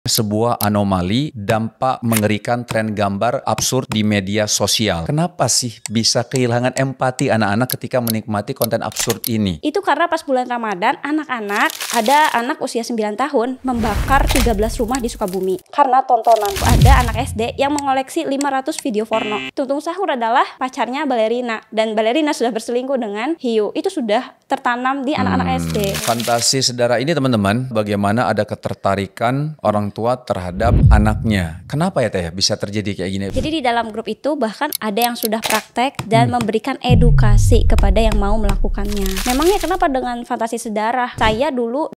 Sebuah anomali dampak mengerikan tren gambar absurd di media sosial. Kenapa sih bisa kehilangan empati anak-anak ketika menikmati konten absurd ini? Itu karena pas bulan Ramadan, ada anak usia 9 tahun membakar 13 rumah di Sukabumi. Karena tontonan ada anak SD yang mengoleksi 500 video porno. Tuntung Sahur adalah pacarnya balerina, dan balerina sudah berselingkuh dengan hiu. Itu sudah tertanam di anak-anak SD. Fantasi Sedara ini teman-teman, bagaimana ada ketertarikan orang tua terhadap anaknya. Kenapa ya Teh bisa terjadi kayak gini? Jadi di dalam grup itu bahkan ada yang sudah praktek dan memberikan edukasi kepada yang mau melakukannya. Memangnya kenapa dengan fantasi sedarah? Saya dulu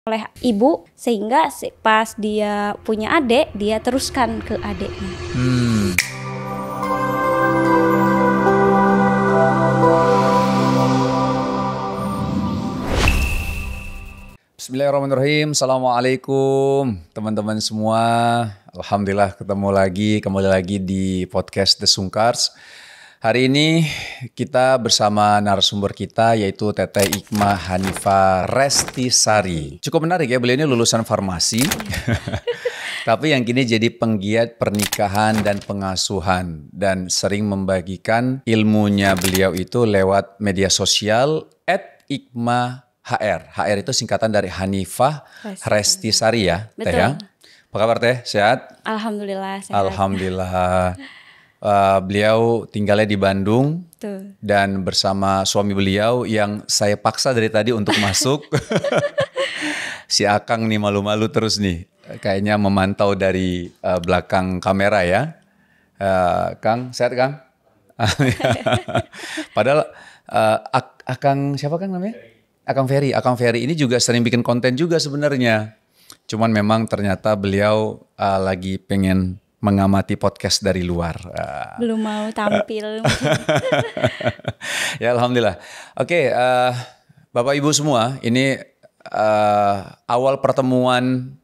oleh ibu, sehingga pas dia punya adik, dia teruskan ke adiknya. Bismillahirrahmanirrahim. Assalamualaikum teman-teman semua. Alhamdulillah kembali lagi di podcast The Sungkars. Hari ini kita bersama narasumber kita yaitu Teteh Ikma Hanifah Restisari. Cukup menarik ya, beliau ini lulusan farmasi. Tapi yang kini jadi penggiat pernikahan dan pengasuhan dan sering membagikan ilmunya beliau itu lewat media sosial @ikma HR. HR itu singkatan dari Hanifah Restisari ya, Teh ya. Apa kabar Teh? Sehat? Alhamdulillah sehat. Alhamdulillah. Beliau tinggalnya di Bandung. Tuh. Dan bersama suami beliau yang saya paksa dari tadi untuk masuk. Si Akang nih malu-malu terus nih. Kayaknya memantau dari belakang kamera ya. Kang, sehat Kang? Padahal Akang siapa Kang namanya? Akang Ferry ini juga sering bikin konten juga sebenarnya. Cuman memang ternyata beliau lagi pengen mengamati podcast dari luar. Belum mau tampil. Ya Alhamdulillah. Oke, Bapak Ibu semua, ini awal pertemuan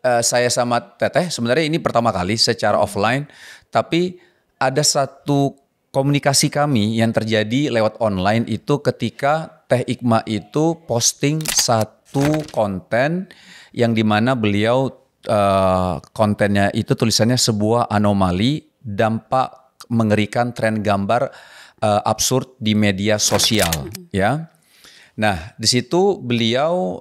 saya sama Teteh. Sebenarnya ini pertama kali secara offline. Tapi ada satu komunikasi kami yang terjadi lewat online itu ketika Teh Ikma itu posting satu konten yang dimana beliau kontennya itu tulisannya sebuah anomali dampak mengerikan tren gambar absurd di media sosial ya. Nah di situ beliau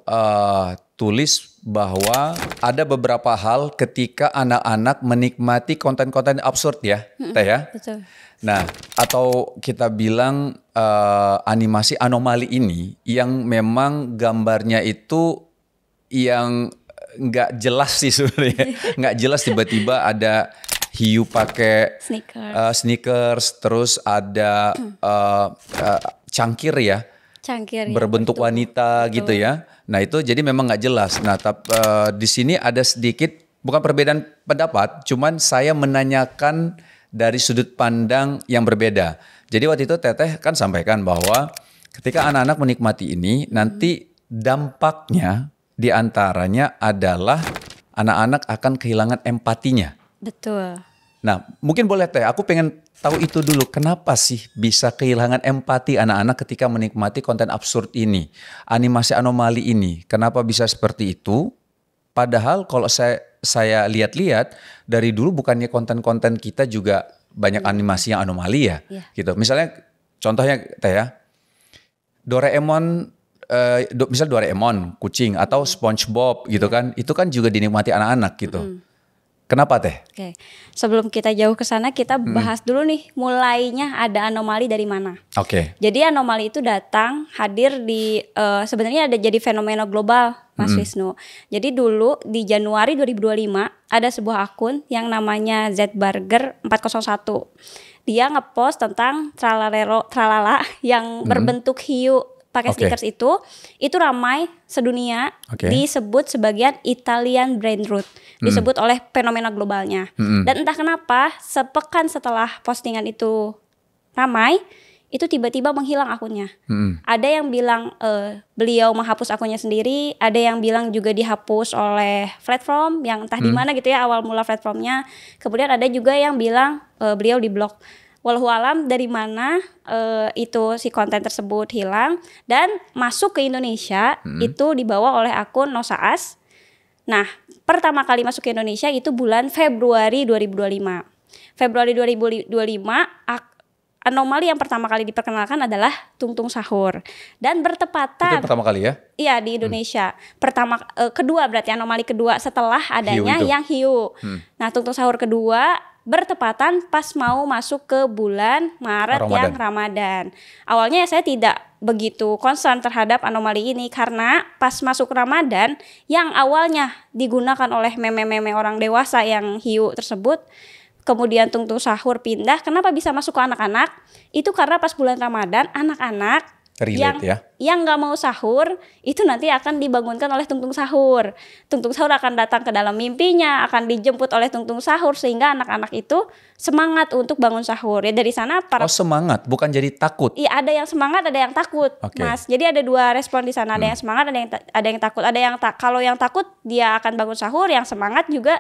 tulis bahwa ada beberapa hal ketika anak-anak menikmati konten-konten absurd ya, Teh ya. Betul. Nah, atau kita bilang animasi anomali ini yang memang gambarnya itu yang nggak jelas sih sebenarnya, nggak jelas tiba-tiba ada hiu pakai sneakers, terus ada cangkir ya, berbentuk wanita gitu ya. Nah itu jadi memang nggak jelas. Nah di sini ada sedikit bukan perbedaan pendapat, cuman saya menanyakan dari sudut pandang yang berbeda. Jadi waktu itu Teteh kan sampaikan bahwa ketika anak-anak menikmati ini, nanti dampaknya diantaranya adalah anak-anak akan kehilangan empatinya. Betul. Nah mungkin boleh Teh, aku pengen tahu itu dulu. Kenapa sih bisa kehilangan empati anak-anak ketika menikmati konten absurd ini? Animasi anomali ini, kenapa bisa seperti itu? Padahal kalau saya lihat-lihat dari dulu bukannya konten-konten kita juga banyak animasi yang anomali ya, gitu. Misalnya contohnya Teh ya, Doraemon, misal Doraemon kucing atau SpongeBob gitu kan, itu kan juga dinikmati anak-anak gitu. Kenapa Teh? Oke. Sebelum kita jauh ke sana, kita bahas dulu nih mulainya ada anomali dari mana. Oke. Jadi anomali itu datang hadir di sebenarnya ada jadi fenomena global, Mas Wisnu. Jadi dulu di Januari 2025 ada sebuah akun yang namanya Zburger 401. Dia ngepost tentang tralala yang berbentuk hiu pakai sneakers itu ramai sedunia, disebut sebagian Italian brain rot, disebut oleh fenomena globalnya. Dan entah kenapa sepekan setelah postingan itu ramai, itu tiba-tiba menghilang akunnya. Ada yang bilang beliau menghapus akunnya sendiri, ada yang bilang juga dihapus oleh platform yang entah di mana gitu ya awal mula platformnya. Kemudian ada juga yang bilang beliau diblok. Wallahualam dari mana itu si konten tersebut hilang dan masuk ke Indonesia itu dibawa oleh akun Nosaas. Nah, pertama kali masuk ke Indonesia itu bulan Februari 2025. Februari 2025 anomali yang pertama kali diperkenalkan adalah tungtung sahur dan bertepatan. Itu pertama kali ya? Iya di Indonesia. Kedua berarti anomali kedua setelah adanya yang hiu. Nah tungtung sahur kedua bertepatan pas mau masuk ke bulan Maret yang Ramadan. Awalnya saya tidak begitu concern terhadap anomali ini karena pas masuk Ramadan yang awalnya digunakan oleh meme-meme orang dewasa yang hiu tersebut, kemudian tungtung sahur pindah. Kenapa bisa masuk ke anak-anak? Itu karena pas bulan Ramadan anak-anak yang nggak mau sahur itu nanti akan dibangunkan oleh tungtung sahur. Tungtung sahur akan datang ke dalam mimpinya, akan dijemput oleh tungtung sahur sehingga anak-anak itu semangat untuk bangun sahur. Ya dari sana semangat, bukan jadi takut. Iya, ada yang semangat, ada yang takut, Mas. Jadi ada dua respon di sana, ada yang semangat, ada yang takut. Ada yang kalau yang takut dia akan bangun sahur, yang semangat juga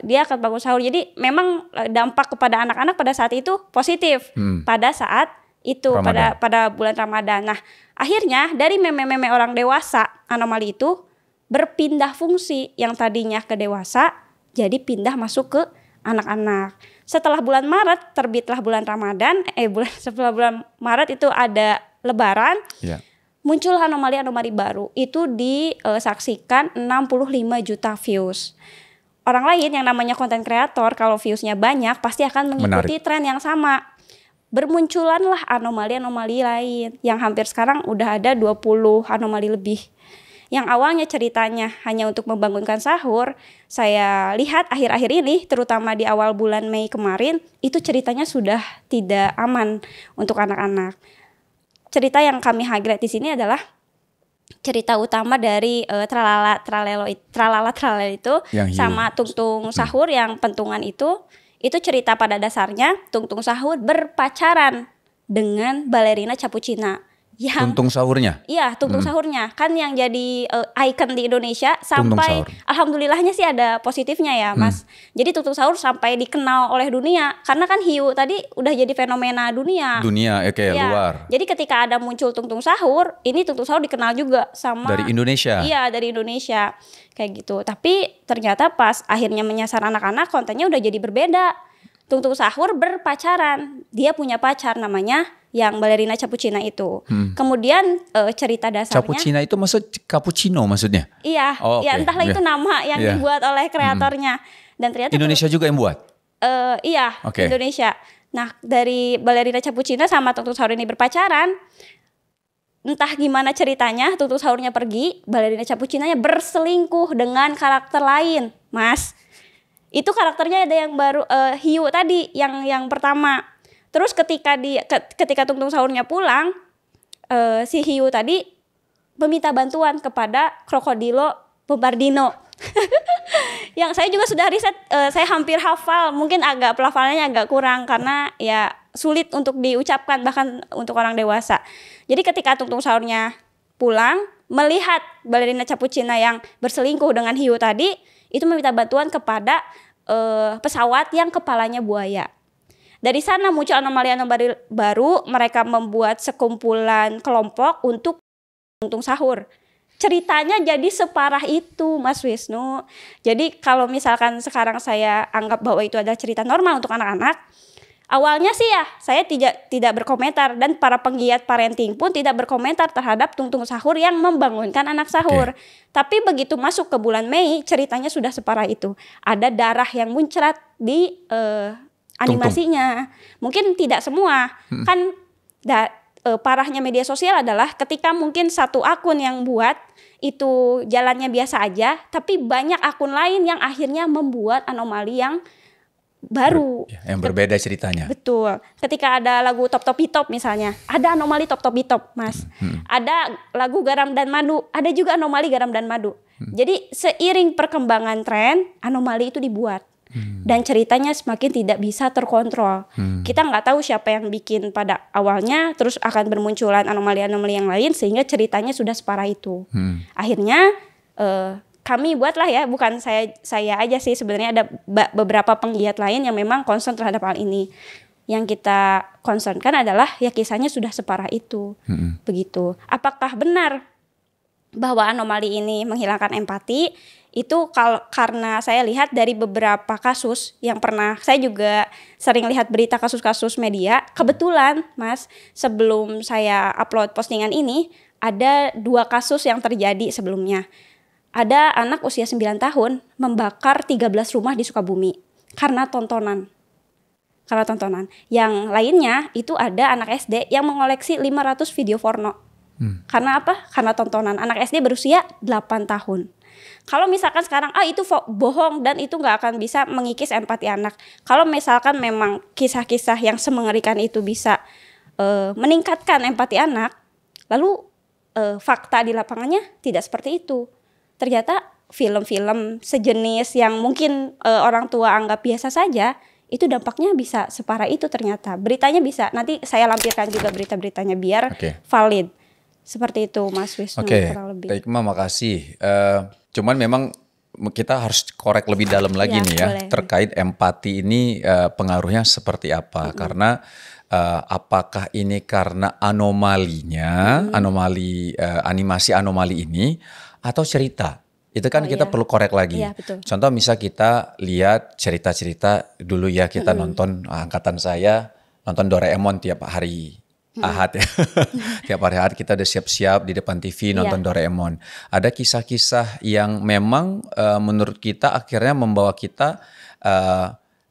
dia akan bangun sahur. Jadi memang dampak kepada anak-anak pada saat itu positif pada saat itu pada bulan Ramadan. Nah akhirnya dari meme-meme orang dewasa anomali itu berpindah fungsi, yang tadinya ke dewasa jadi pindah masuk ke anak-anak. Setelah bulan Maret terbitlah bulan Ramadan. Setelah bulan Maret itu ada Lebaran. Muncul anomali-anomali baru. Itu disaksikan 65 juta views. Orang lain yang namanya konten kreator kalau viewsnya banyak pasti akan mengikuti tren yang sama. Bermunculanlah anomali-anomali lain yang hampir sekarang udah ada 20 anomali lebih. Yang awalnya ceritanya hanya untuk membangunkan sahur, saya lihat akhir-akhir ini terutama di awal bulan Mei kemarin itu ceritanya sudah tidak aman untuk anak-anak. Cerita yang kami highlight di sini adalah cerita utama dari tralala tralelo itu sama tungtung sahur yang pentungan itu cerita pada dasarnya tungtung sahur berpacaran dengan balerina Cappuccina. Tungtung sahurnya? Iya, tungtung sahurnya. Kan yang jadi ikon di Indonesia sampai alhamdulillahnya sih ada positifnya ya, Mas. Jadi tungtung sahur sampai dikenal oleh dunia karena kan hiu tadi udah jadi fenomena dunia. Luar. Jadi ketika ada muncul tungtung sahur, ini tungtung sahur dikenal juga sama dari Indonesia. Iya, dari Indonesia. Kayak gitu. Tapi ternyata pas akhirnya menyasar anak-anak, kontennya udah jadi berbeda. Tungtung sahur berpacaran. Dia punya pacar namanya yang balerina Cappuccina itu. Kemudian cerita dasarnya Cappuccina itu cappuccino maksudnya? Iya, ya entahlah itu nama yang dibuat oleh kreatornya. Dan ternyata Indonesia juga yang buat? Iya, Indonesia. Nah, dari balerina Cappuccina sama tungtung sahur ini berpacaran. Entah gimana ceritanya, tungtung sahurnya pergi, balerina Cappuccinanya berselingkuh dengan karakter lain, Mas. Itu karakternya ada yang baru, hiu tadi, yang pertama. Terus ketika tungtung sahurnya pulang, si hiu tadi meminta bantuan kepada Krokodilo Bombardino. Yang saya juga sudah riset, saya hampir hafal, mungkin pelafalannya agak kurang karena ya sulit untuk diucapkan bahkan untuk orang dewasa. Jadi ketika tungtung sahurnya pulang, melihat balerina Cappuccina yang berselingkuh dengan hiu tadi, itu meminta bantuan kepada pesawat yang kepalanya buaya. Dari sana muncul anomali-anomali baru, mereka membuat sekumpulan kelompok untuk tungtung sahur. Ceritanya jadi separah itu, Mas Wisnu. Jadi kalau misalkan sekarang saya anggap bahwa itu adalah cerita normal untuk anak-anak, awalnya sih ya saya tidak berkomentar dan para penggiat parenting pun tidak berkomentar terhadap tungtung sahur yang membangunkan anak sahur. Tapi begitu masuk ke bulan Mei, ceritanya sudah separah itu. Ada darah yang muncrat di animasinya. Mungkin tidak semua. Kan parahnya media sosial adalah ketika mungkin satu akun yang buat itu jalannya biasa aja, tapi banyak akun lain yang akhirnya membuat anomali yang baru. Yang berbeda ceritanya. Betul. Ketika ada lagu Top Top Top misalnya, ada anomali Top Top Top, Mas. Ada lagu Garam dan Madu, ada juga anomali Garam dan Madu. Jadi seiring perkembangan tren, anomali itu dibuat. Dan ceritanya semakin tidak bisa terkontrol. Kita nggak tahu siapa yang bikin pada awalnya, terus akan bermunculan anomali-anomali yang lain sehingga ceritanya sudah separah itu. Akhirnya kami buatlah ya, bukan saya aja sih, sebenarnya ada beberapa penggiat lain yang memang concern terhadap hal ini. Yang kita concernkan adalah ya kisahnya sudah separah itu. Begitu. Apakah benar bahwa anomali ini menghilangkan empati? Itu karena saya lihat dari beberapa kasus yang pernah, saya juga sering lihat berita kasus-kasus media. Kebetulan Mas, sebelum saya upload postingan ini, ada 2 kasus yang terjadi sebelumnya. Ada anak usia 9 tahun membakar 13 rumah di Sukabumi karena tontonan. Yang lainnya itu ada anak SD yang mengoleksi 500 video porno. Karena apa? Karena tontonan. Anak SD berusia 8 tahun. Kalau misalkan sekarang itu bohong dan itu nggak akan bisa mengikis empati anak. Kalau misalkan memang kisah-kisah yang semengerikan itu bisa meningkatkan empati anak, lalu fakta di lapangannya tidak seperti itu. Ternyata film-film sejenis yang mungkin orang tua anggap biasa saja, itu dampaknya bisa separah itu ternyata. Beritanya bisa, nanti saya lampirkan juga berita-beritanya biar valid. Seperti itu Mas Wisnu kurang lebih. Baik, makasih. Cuman memang kita harus korek lebih dalam lagi nih ya, boleh. Terkait empati ini pengaruhnya seperti apa? Karena apakah ini karena anomalinya, animasi anomali ini, atau cerita? Itu kan kita perlu korek lagi. Contoh misal kita lihat cerita-cerita dulu ya, kita nonton, angkatan saya nonton Doraemon tiap hari Ahad ya. Tiap hari Ahad kita udah siap-siap di depan TV nonton Doraemon. Ada kisah-kisah yang memang menurut kita akhirnya membawa kita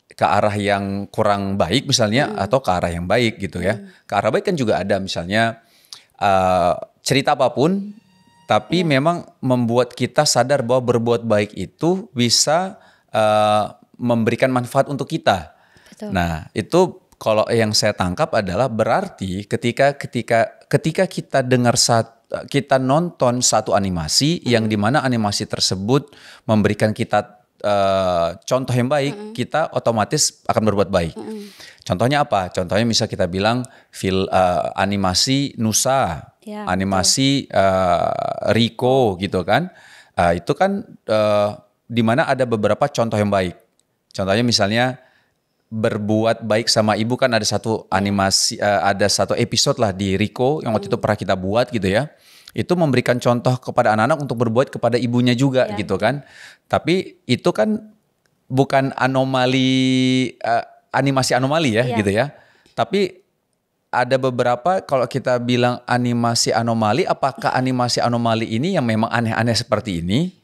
ke arah yang kurang baik misalnya, atau ke arah yang baik gitu ya. Ke arah baik kan juga ada, misalnya cerita apapun, tapi memang membuat kita sadar bahwa berbuat baik itu bisa memberikan manfaat untuk kita. Betul. Nah itu kalau yang saya tangkap adalah berarti ketika kita dengar kita nonton satu animasi yang dimana animasi tersebut memberikan kita contoh yang baik, kita otomatis akan berbuat baik. Contohnya apa? Contohnya misal kita bilang animasi Nusa, animasi Riko gitu kan. Itu kan dimana ada beberapa contoh yang baik. Contohnya misalnya berbuat baik sama ibu, kan ada satu animasi, ada satu episode lah di Riko yang waktu itu pernah kita buat gitu ya. Itu memberikan contoh kepada anak-anak untuk berbuat kepada ibunya juga gitu kan. Tapi itu kan bukan animasi anomali ya gitu ya. Tapi ada beberapa, kalau kita bilang animasi anomali, apakah animasi anomali ini yang memang aneh-aneh seperti ini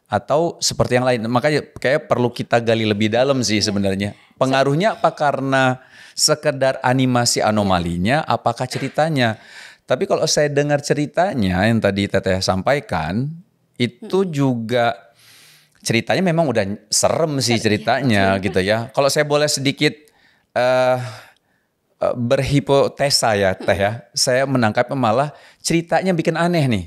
atau seperti yang lain? Makanya kayak perlu kita gali lebih dalam sih sebenarnya. Pengaruhnya apa karena sekedar animasi anomalinya, apakah ceritanya? Tapi kalau saya dengar ceritanya yang tadi Teteh sampaikan, itu juga ceritanya memang udah serem sih ceritanya gitu ya. Kalau saya boleh sedikit berhipotesa ya Teh ya, saya menangkapnya malah ceritanya bikin aneh nih.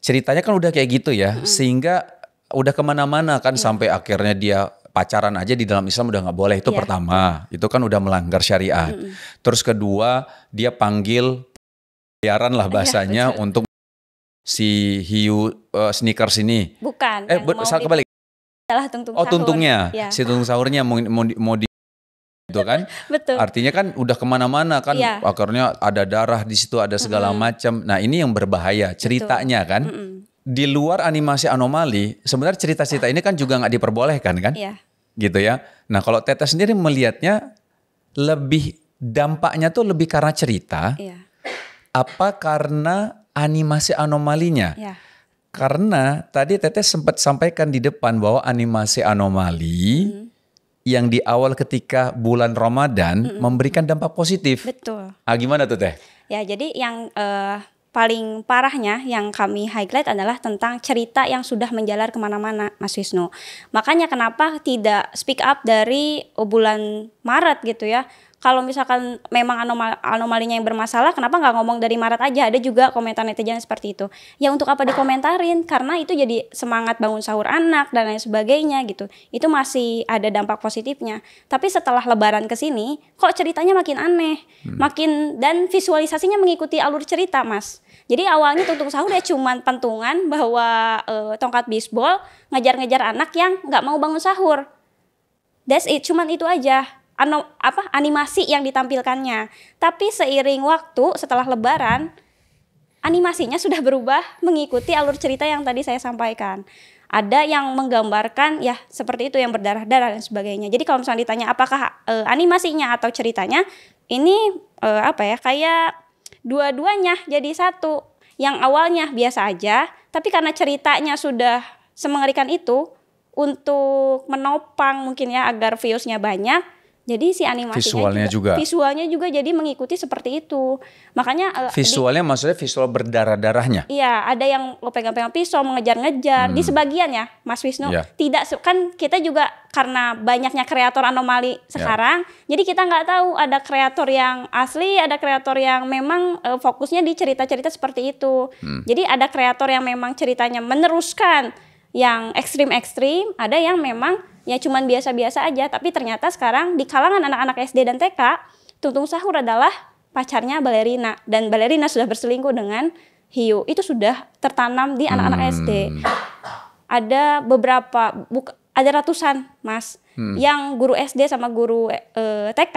Ceritanya kan udah kayak gitu ya, sehingga udah kemana-mana kan, sampai akhirnya dia pacaran aja di dalam Islam udah nggak boleh. Itu pertama, itu kan udah melanggar syariat. Terus kedua, dia panggil bayaran lah bahasanya untuk si hiu sneakers ini. Bukan. Kebalik. Tuntungnya. Si tuntung sahurnya mau di itu kan. Betul. Artinya kan udah kemana-mana kan, akhirnya ada darah di situ, ada segala macam. Nah ini yang berbahaya ceritanya kan. Di luar animasi anomali, sebenarnya cerita-cerita ini kan juga nggak diperbolehkan kan, gitu ya. Nah kalau Teteh sendiri melihatnya lebih dampaknya tuh lebih karena cerita, apa karena animasi anomalinya? Karena tadi Teteh sempat sampaikan di depan bahwa animasi anomali yang di awal ketika bulan Ramadan memberikan dampak positif. Betul. Gimana tuh Teh? Ya jadi yang paling parahnya yang kami highlight adalah tentang cerita yang sudah menjalar kemana-mana, Mas Wisnu. Makanya kenapa tidak speak up dari bulan Maret gitu ya. Kalau misalkan memang anomalinya yang bermasalah, kenapa nggak ngomong dari Maret aja? Ada juga komentar netizen seperti itu. Ya untuk apa dikomentarin? Karena itu jadi semangat bangun sahur anak dan lain sebagainya gitu. Itu masih ada dampak positifnya. Tapi setelah Lebaran ke sini, kok ceritanya makin aneh, dan visualisasinya mengikuti alur cerita, Mas. Jadi awalnya tuntung sahur ya cuman pentungan bahwa tongkat bisbol ngejar-ngejar anak yang nggak mau bangun sahur. That's it, cuman itu aja. Animasi yang ditampilkannya. Tapi seiring waktu setelah Lebaran, animasinya sudah berubah mengikuti alur cerita yang tadi saya sampaikan. Ada yang menggambarkan ya seperti itu yang berdarah-darah dan sebagainya. Jadi kalau misalnya ditanya apakah animasinya atau ceritanya, ini kayak dua-duanya jadi satu. Yang awalnya biasa aja, tapi karena ceritanya sudah semengerikan itu, untuk menopang mungkin ya agar viewsnya banyak, jadi si animasinya visualnya juga jadi mengikuti seperti itu. Makanya visualnya maksudnya visual berdarah-darahnya. Iya, ada yang pegang-pegang pisau mengejar-ngejar di sebagian ya, Mas Wisnu. Tidak kan kita juga karena banyaknya kreator anomali sekarang, jadi kita nggak tahu ada kreator yang asli, ada kreator yang memang fokusnya di cerita-cerita seperti itu. Jadi ada kreator yang memang ceritanya meneruskan yang ekstrim-ekstrim, ada yang memang ya cuman biasa-biasa aja. Tapi ternyata sekarang di kalangan anak-anak SD dan TK, Tung Sahur adalah pacarnya balerina, dan balerina sudah berselingkuh dengan hiu. Itu sudah tertanam di anak-anak SD. Ada ada ratusan Mas, yang guru SD sama guru TK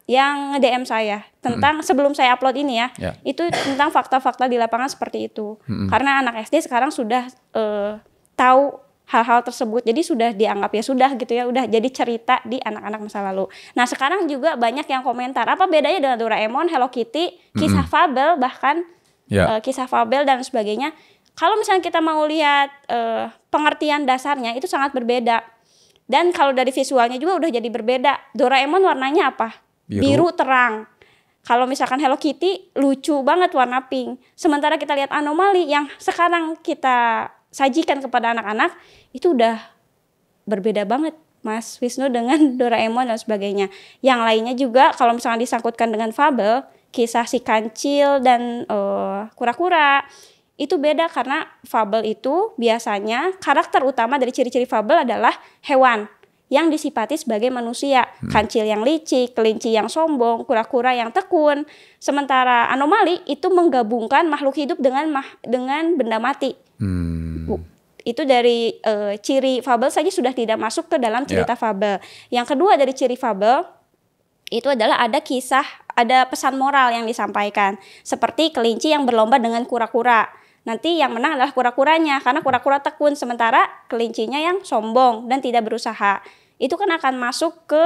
yang nge-DM saya tentang sebelum saya upload ini ya, itu tentang fakta-fakta di lapangan seperti itu. Karena anak SD sekarang sudah tahu hal-hal tersebut, jadi sudah dianggap ya sudah gitu ya, udah jadi cerita di anak-anak masa lalu. Nah sekarang juga banyak yang komentar apa bedanya dengan Doraemon, Hello Kitty, kisah fabel, bahkan kisah fabel dan sebagainya. Kalau misalnya kita mau lihat pengertian dasarnya itu sangat berbeda, dan kalau dari visualnya juga udah jadi berbeda. Doraemon warnanya apa? Biru terang. Kalau misalkan Hello Kitty lucu banget warna pink. Sementara kita lihat anomali yang sekarang kita sajikan kepada anak-anak itu udah berbeda banget Mas Wisnu dengan Doraemon dan sebagainya. Yang lainnya juga kalau misalnya disangkutkan dengan fabel, kisah si kancil dan kura-kura, itu beda karena fabel itu biasanya karakter utama dari ciri-ciri fabel adalah hewan yang disifati sebagai manusia. Kancil yang licik, kelinci yang sombong, kura-kura yang tekun. Sementara anomali itu menggabungkan makhluk hidup dengan benda mati. Itu dari ciri fabel saja sudah tidak masuk ke dalam cerita fabel. Yang kedua dari ciri fabel itu adalah ada pesan moral yang disampaikan. Seperti kelinci yang berlomba dengan kura-kura. Nanti yang menang adalah kura-kuranya karena kura-kura tekun, sementara kelincinya yang sombong dan tidak berusaha. Itu kan akan masuk ke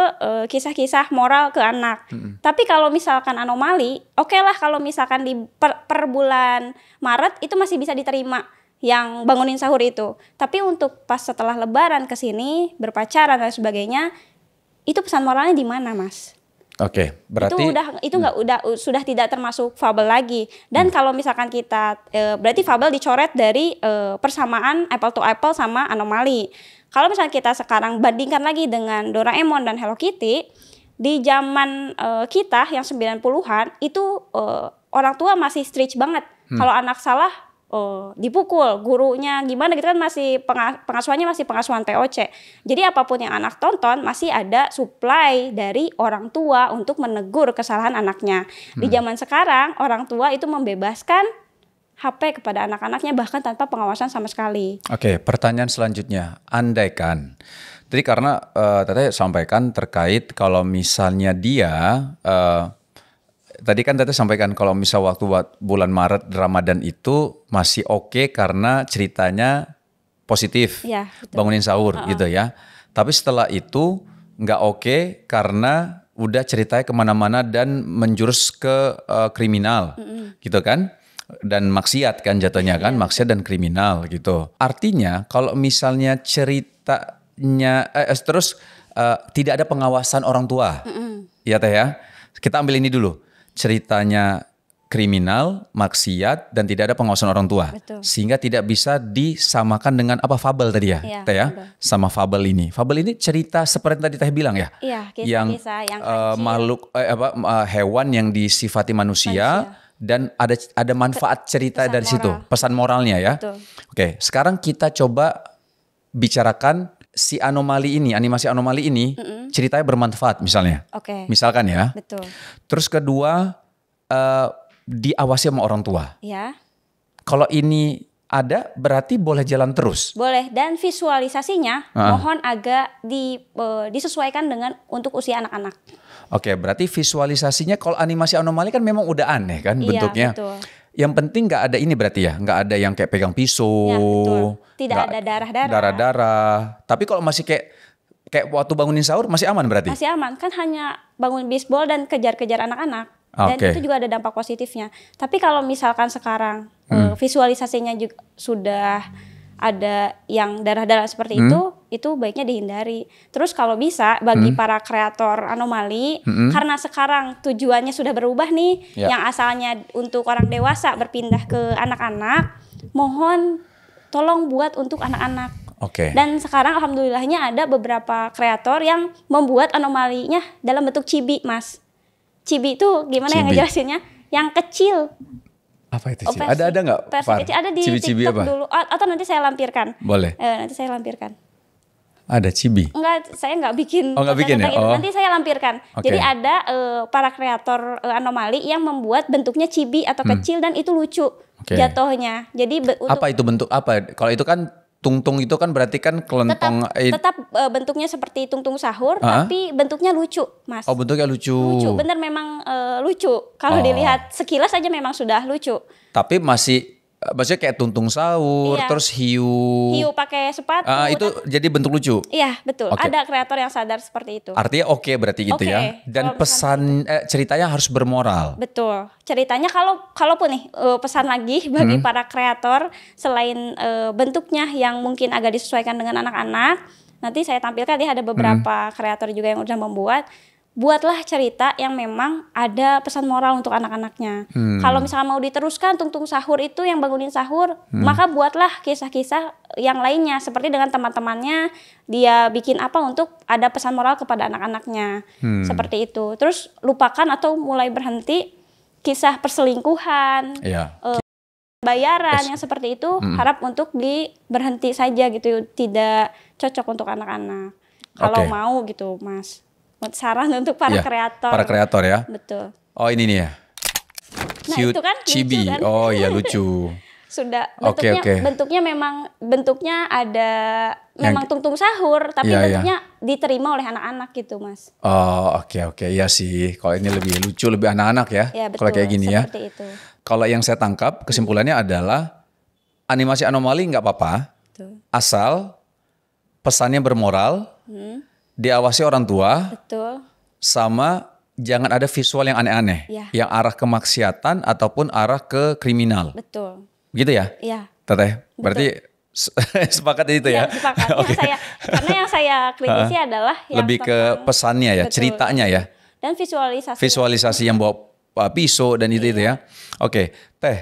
kisah-kisah moral ke anak. Tapi kalau misalkan anomali, oke lah kalau misalkan di per bulan Maret itu masih bisa diterima yang bangunin sahur itu. Tapi untuk pas setelah lebaran ke sini berpacaran dan sebagainya, itu pesan moralnya di mana, Mas? Oke, berarti itu sudah tidak termasuk fabel lagi. Dan kalau misalkan kita berarti fabel dicoret dari persamaan apple to apple sama anomali. Kalau misalnya kita sekarang bandingkan lagi dengan Doraemon dan Hello Kitty, di zaman kita yang 90-an itu orang tua masih strict banget. Kalau anak salah dipukul, gurunya gimana gitu kan, masih pengasuhannya masih pengasuhan POC. Jadi apapun yang anak tonton masih ada supply dari orang tua untuk menegur kesalahan anaknya. Di zaman sekarang orang tua itu membebaskan HP kepada anak-anaknya bahkan tanpa pengawasan sama sekali. Oke, pertanyaan selanjutnya, andaikan tadi karena Teteh sampaikan terkait kalau misalnya dia tadi kan Teteh sampaikan kalau misal waktu bulan Maret Ramadan itu masih oke karena ceritanya positif, ya, bangunin sahur gitu ya. Tapi setelah itu nggak oke karena udah ceritanya kemana-mana dan menjurus ke kriminal, gitu kan? Dan maksiat kan jatuhnya kan, maksiat dan kriminal gitu. Artinya kalau misalnya ceritanya terus tidak ada pengawasan orang tua, ya Teh ya. Kita ambil ini dulu. Ceritanya kriminal, maksiat, dan tidak ada pengawasan orang tua. Betul. Sehingga tidak bisa disamakan dengan apa fabel tadi ya, Teh ya? Sama fabel ini. Fabel ini cerita seperti tadi Teh bilang ya. Iya, kisah-kisah yang makhluk hewan yang disifati manusia. Dan ada manfaat cerita dari situ, pesan moralnya ya. Betul. Oke, sekarang kita coba bicarakan si anomali ini, animasi anomali ini, ceritanya bermanfaat misalnya. Oke. Misalkan ya. Betul. Terus kedua, diawasi sama orang tua. Ya. Kalau ini ada, berarti boleh jalan terus. Boleh, dan visualisasinya mohon agak disesuaikan dengan untuk usia anak-anak. Oke, berarti visualisasinya kalau animasi anomali kan memang udah aneh kan bentuknya. Betul. Yang penting nggak ada ini berarti ya, nggak ada yang kayak pegang pisau, Ya, betul. Tidak nggak ada darah-darah. darah-darah. Tapi kalau masih kayak waktu bangunin sahur masih aman berarti? Masih aman, kan hanya bangun bisbol dan kejar-kejar anak-anak. Dan Oke. itu juga ada dampak positifnya. Tapi kalau misalkan sekarang visualisasinya juga sudah ada yang darah-darah seperti itu baiknya dihindari. Terus kalau bisa bagi para kreator anomali, karena sekarang tujuannya sudah berubah nih, Ya. yang asalnya untuk orang dewasa berpindah ke anak-anak, mohon tolong buat untuk anak-anak. Oke. Dan sekarang alhamdulillahnya ada beberapa kreator yang membuat anomalinya dalam bentuk chibi, Mas. Chibi itu gimana yang Chibi. ngejelasinnya? Yang kecil. Apa itu sih? versi- Ada nggak? versi Far? kecil ada di Cibi-cibi TikTok apa? dulu. Atau nanti saya lampirkan. Boleh. Nanti saya lampirkan. Ada cibi. Enggak, saya nggak bikin. Oh, nggak bikin ya? konten tentang itu. Oh. Nanti saya lampirkan. Oke. Jadi ada para kreator anomali yang membuat bentuknya chibi atau kecil dan itu lucu Oke. jatuhnya. Jadi untuk Apa itu bentuk apa? Kalau itu kan tungtung itu kan berarti kan kelentong. tetap bentuknya seperti tungtung sahur, Ah? tapi bentuknya lucu, Mas. Oh, bentuknya lucu. Lucu, bener memang lucu. Kalau Oh. dilihat sekilas aja memang sudah lucu. Tapi masih maksudnya kayak tuntung sahur, Iya. terus hiu. Hiu pakai sepatu. Itu jadi bentuk lucu. Iya, betul. Oke. Ada kreator yang sadar seperti itu. Artinya oke berarti gitu Oke, ya. Dan kalau pesan ceritanya harus bermoral. Betul. Ceritanya kalaupun nih pesan lagi bagi para kreator selain bentuknya yang mungkin agak disesuaikan dengan anak-anak, nanti saya tampilkan ya ada beberapa kreator juga yang udah membuat. Buatlah cerita yang memang ada pesan moral untuk anak-anaknya. Kalau misalnya mau diteruskan tungtung sahur itu yang bangunin sahur, maka buatlah kisah-kisah yang lainnya seperti dengan teman-temannya dia bikin apa untuk ada pesan moral kepada anak-anaknya. Seperti itu. Terus lupakan atau mulai berhenti kisah perselingkuhan, Iya. bayaran yang seperti itu harap untuk berhenti saja gitu, tidak cocok untuk anak-anak. Kalau Oke. mau gitu, Mas. Saran untuk para Iya, kreator. Para kreator ya. Betul. Oh ini nih ya. Nah, Cute itu kan lucu chibi. kan? Oh iya lucu. Sudah Oke, bentuknya oke. bentuknya ada memang tungtung sahur, tapi Iya, iya. bentuknya diterima oleh anak-anak gitu, Mas. Oh oke. Iya sih. Kalau ini lebih lucu, lebih anak-anak ya. Ya, betul. Kalau kayak gini ya. Seperti itu. Kalau yang saya tangkap kesimpulannya adalah animasi anomali nggak apa-apa. Betul. Asal pesannya bermoral, diawasi orang tua, Betul. sama jangan ada visual yang aneh-aneh, Ya. yang arah ke maksiatan ataupun arah ke kriminal, Betul. gitu ya, Iya. Teteh. Berarti sepakat itu ya? Yang sepakat. Oke. Karena yang saya kritisi adalah yang Lebih ke tentang- pesannya ya, Betul. ceritanya ya, dan visualisasi. visualisasi yang bawa pisau dan itu ya. Oke, Teh,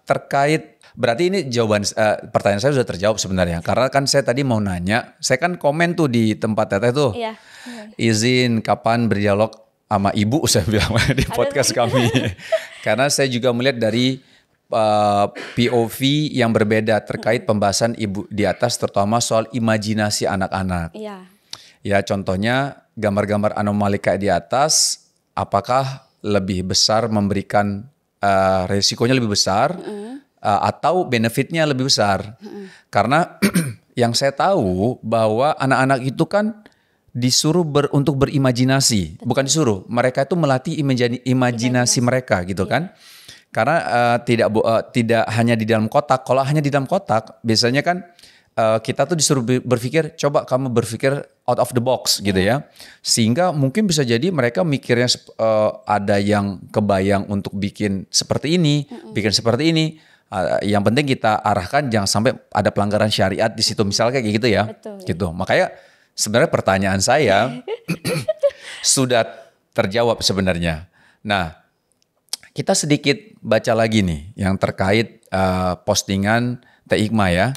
terkait berarti ini jawaban pertanyaan saya sudah terjawab sebenarnya, karena kan saya tadi mau nanya, saya kan komen tuh di tempat Teteh tuh. Iya. Izin kapan berdialog sama ibu saya bilang di podcast kami. Karena saya juga melihat dari POV yang berbeda terkait pembahasan ibu di atas, terutama soal imajinasi anak-anak. Iya. Ya contohnya gambar-gambar anomali kayak di atas, apakah lebih besar memberikan resikonya lebih besar atau benefitnya lebih besar? Karena yang saya tahu bahwa anak-anak itu kan disuruh untuk berimajinasi, bukan disuruh, mereka itu melatih imajinasi mereka gitu kan. Karena tidak hanya di dalam kotak. Kalau hanya di dalam kotak, biasanya kan kita tuh disuruh berpikir, coba kamu berpikir out of the box gitu ya. Sehingga mungkin bisa jadi mereka mikirnya ada yang kebayang untuk bikin seperti ini, bikin seperti ini. Yang penting kita arahkan jangan sampai ada pelanggaran syariat di situ, misalnya kayak gitu ya. Betul. Gitu. Makanya sebenarnya pertanyaan saya sudah terjawab sebenarnya. Nah, kita sedikit baca lagi nih yang terkait postingan Teh Ikma ya.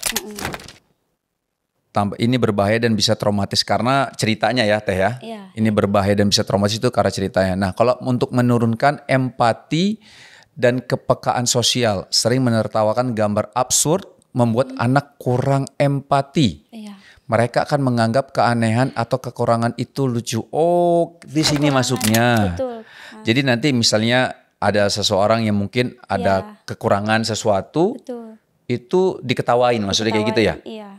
Ini berbahaya dan bisa traumatis karena ceritanya ya Teh ya. Iya. Ini berbahaya dan bisa traumatis itu karena ceritanya. Nah, kalau untuk menurunkan empati dan kepekaan sosial, sering menertawakan gambar absurd membuat anak kurang empati. Iya. Mereka akan menganggap keanehan atau kekurangan itu lucu. Oh, di sini masuknya. Betul. Jadi nanti misalnya ada seseorang yang mungkin ada kekurangan sesuatu, Betul. itu diketawain, maksudnya kayak gitu ya. Iya.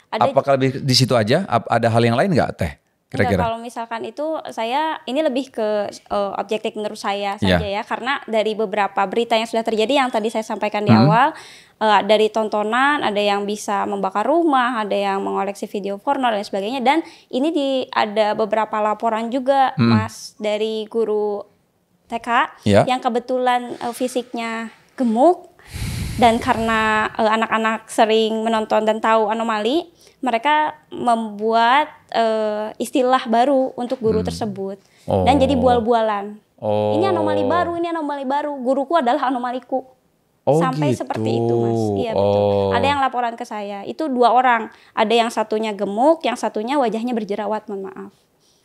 Ada Apakah lebih di situ aja? Ada hal yang lain nggak Teh? Enggak, kira-kira? kalau misalkan itu saya ini lebih ke objektif menurut saya saja ya, karena dari beberapa berita yang sudah terjadi yang tadi saya sampaikan di awal, dari tontonan ada yang bisa membakar rumah, ada yang mengoleksi video porno dan sebagainya, dan ini ada beberapa laporan juga Mas dari guru TK yang kebetulan fisiknya gemuk, dan karena anak-anak sering menonton dan tahu anomali, mereka membuat istilah baru untuk guru tersebut dan jadi bual-bualan. Ini anomali baru, ini anomali baru. Guruku adalah anomaliku. Sampai gitu. seperti itu, Mas. Iya betul. Ada yang laporan ke saya. Itu 2 orang. Ada yang satunya gemuk, yang satunya wajahnya berjerawat. Mohon maaf.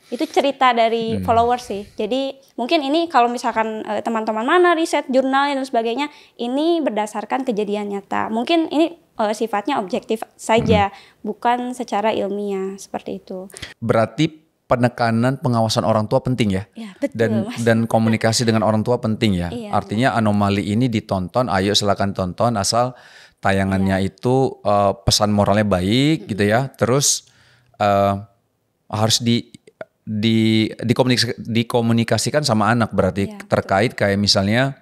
Itu cerita dari followers sih. Jadi mungkin ini kalau misalkan teman-teman mana riset jurnal dan sebagainya, ini berdasarkan kejadian nyata. Mungkin ini sifatnya objektif saja, bukan secara ilmiah seperti itu. Berarti penekanan pengawasan orang tua penting ya? Ya betul, Mas. Dan komunikasi dengan orang tua penting ya? Iya, Artinya anomali ini ditonton, ayo silakan tonton asal tayangannya itu pesan moralnya baik gitu ya. Terus harus dikomunikasikan sama anak berarti terkait kayak misalnya,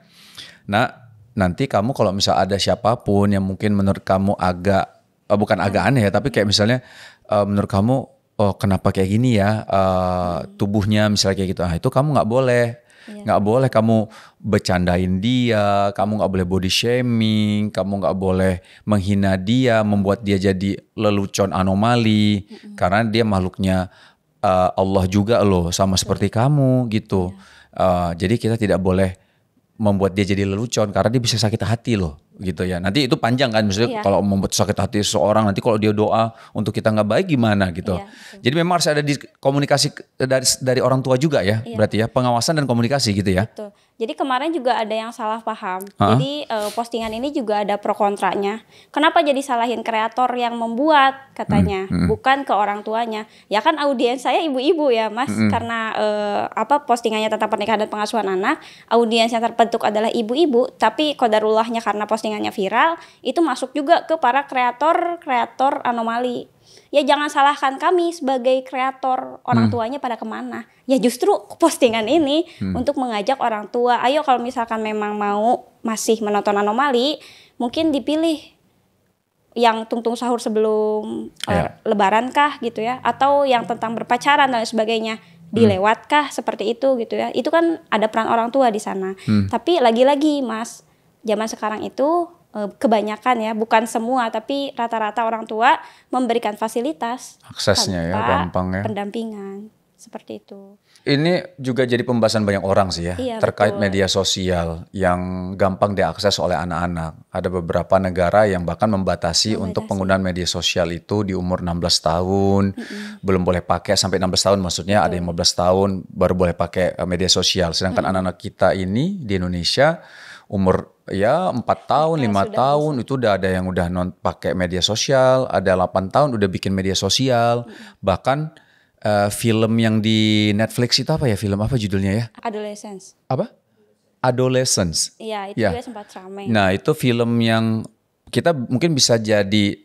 nanti kamu kalau misal ada siapapun yang mungkin menurut kamu agak bukan agak aneh ya, tapi kayak misalnya menurut kamu kenapa kayak gini ya tubuhnya misalnya kayak gitu, itu kamu nggak boleh kamu bercandain dia, kamu nggak boleh body shaming, kamu nggak boleh menghina dia, membuat dia jadi lelucon anomali, karena dia makhluknya Allah juga loh, sama seperti kamu gitu. Jadi kita tidak boleh membuat dia jadi lelucon karena dia bisa sakit hati loh gitu ya. Nanti itu panjang kan, maksudnya kalau membuat sakit hati seseorang, nanti kalau dia doa untuk kita nggak baik gimana gitu. Jadi memang harus ada komunikasi dari orang tua juga ya, berarti ya, pengawasan dan komunikasi gitu ya. Betul. Jadi kemarin juga ada yang salah paham. Jadi postingan ini juga ada pro kontranya. Kenapa jadi salahin kreator yang membuat katanya, bukan ke orang tuanya? Ya kan audiens saya ibu-ibu ya, Mas. Karena postingannya tentang pernikahan dan pengasuhan anak, audiens yang terbentuk adalah ibu-ibu, tapi qadarullahnya karena postingannya viral, itu masuk juga ke para kreator anomali. Ya jangan salahkan kami sebagai kreator, orang tuanya pada kemana. Ya justru postingan ini untuk mengajak orang tua, ayo kalau misalkan memang mau masih menonton anomali, mungkin dipilih yang tungtung sahur sebelum lebaran kah gitu ya, atau yang tentang berpacaran dan sebagainya, dilewatkah seperti itu gitu ya. Itu kan ada peran orang tua di sana. Tapi lagi-lagi Mas, zaman sekarang itu kebanyakan ya, bukan semua tapi rata-rata orang tua memberikan fasilitas aksesnya ya gampang ya, pendampingan seperti itu. Ini juga jadi pembahasan banyak orang sih ya, terkait media sosial yang gampang diakses oleh anak-anak. Ada beberapa negara yang bahkan membatasi untuk penggunaan media sosial itu di umur 16 tahun, belum boleh pakai sampai 16 tahun, maksudnya ada yang 15 tahun baru boleh pakai media sosial. Sedangkan anak-anak kita ini di Indonesia umur 4 tahun, 5 tahun bisa. Itu udah ada yang udah pakai media sosial, ada 8 tahun udah bikin media sosial. Bahkan film yang di Netflix itu apa ya, film apa judulnya ya? Adolescence. Apa? Adolescence. Iya, itu juga sempat ramai. Nah, itu film yang kita mungkin bisa jadi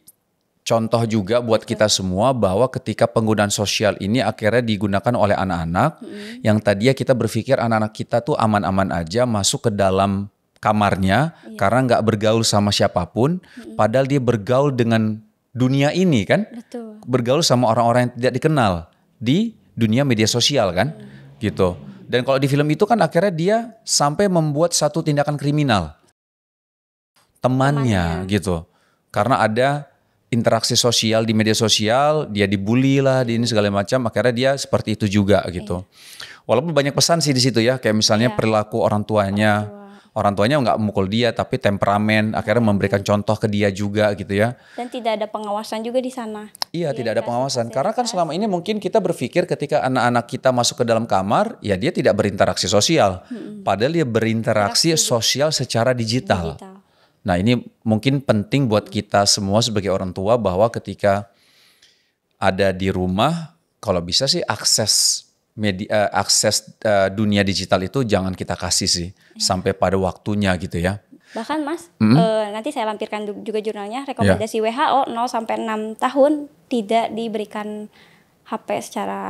contoh juga buat kita semua, bahwa ketika penggunaan sosial ini akhirnya digunakan oleh anak-anak yang tadinya kita berpikir anak-anak kita tuh aman-aman aja masuk ke dalam kamarnya karena nggak bergaul sama siapapun, padahal dia bergaul dengan dunia ini kan. Betul. Bergaul sama orang-orang yang tidak dikenal di dunia media sosial kan, gitu. Dan kalau di film itu kan akhirnya dia sampai membuat satu tindakan kriminal temannya gitu, karena ada interaksi sosial di media sosial, dia dibully lah, di ini segala macam, akhirnya dia seperti itu juga gitu. Walaupun banyak pesan sih di situ ya, kayak misalnya perilaku orang tuanya. Orang tuanya nggak memukul dia, tapi temperamen akhirnya memberikan contoh ke dia juga gitu ya. Dan tidak ada pengawasan juga di sana. Iya, tidak ada pengawasan. Karena kan selama ini mungkin kita berpikir ketika anak-anak kita masuk ke dalam kamar, ya dia tidak berinteraksi sosial. Padahal dia berinteraksi sosial secara digital. Nah, ini mungkin penting buat kita semua sebagai orang tua, bahwa ketika ada di rumah, kalau bisa sih akses dunia digital itu jangan kita kasih sih sampai pada waktunya gitu ya. Bahkan Mas, nanti saya lampirkan juga jurnalnya, rekomendasi WHO 0 sampai 6 tahun tidak diberikan HP secara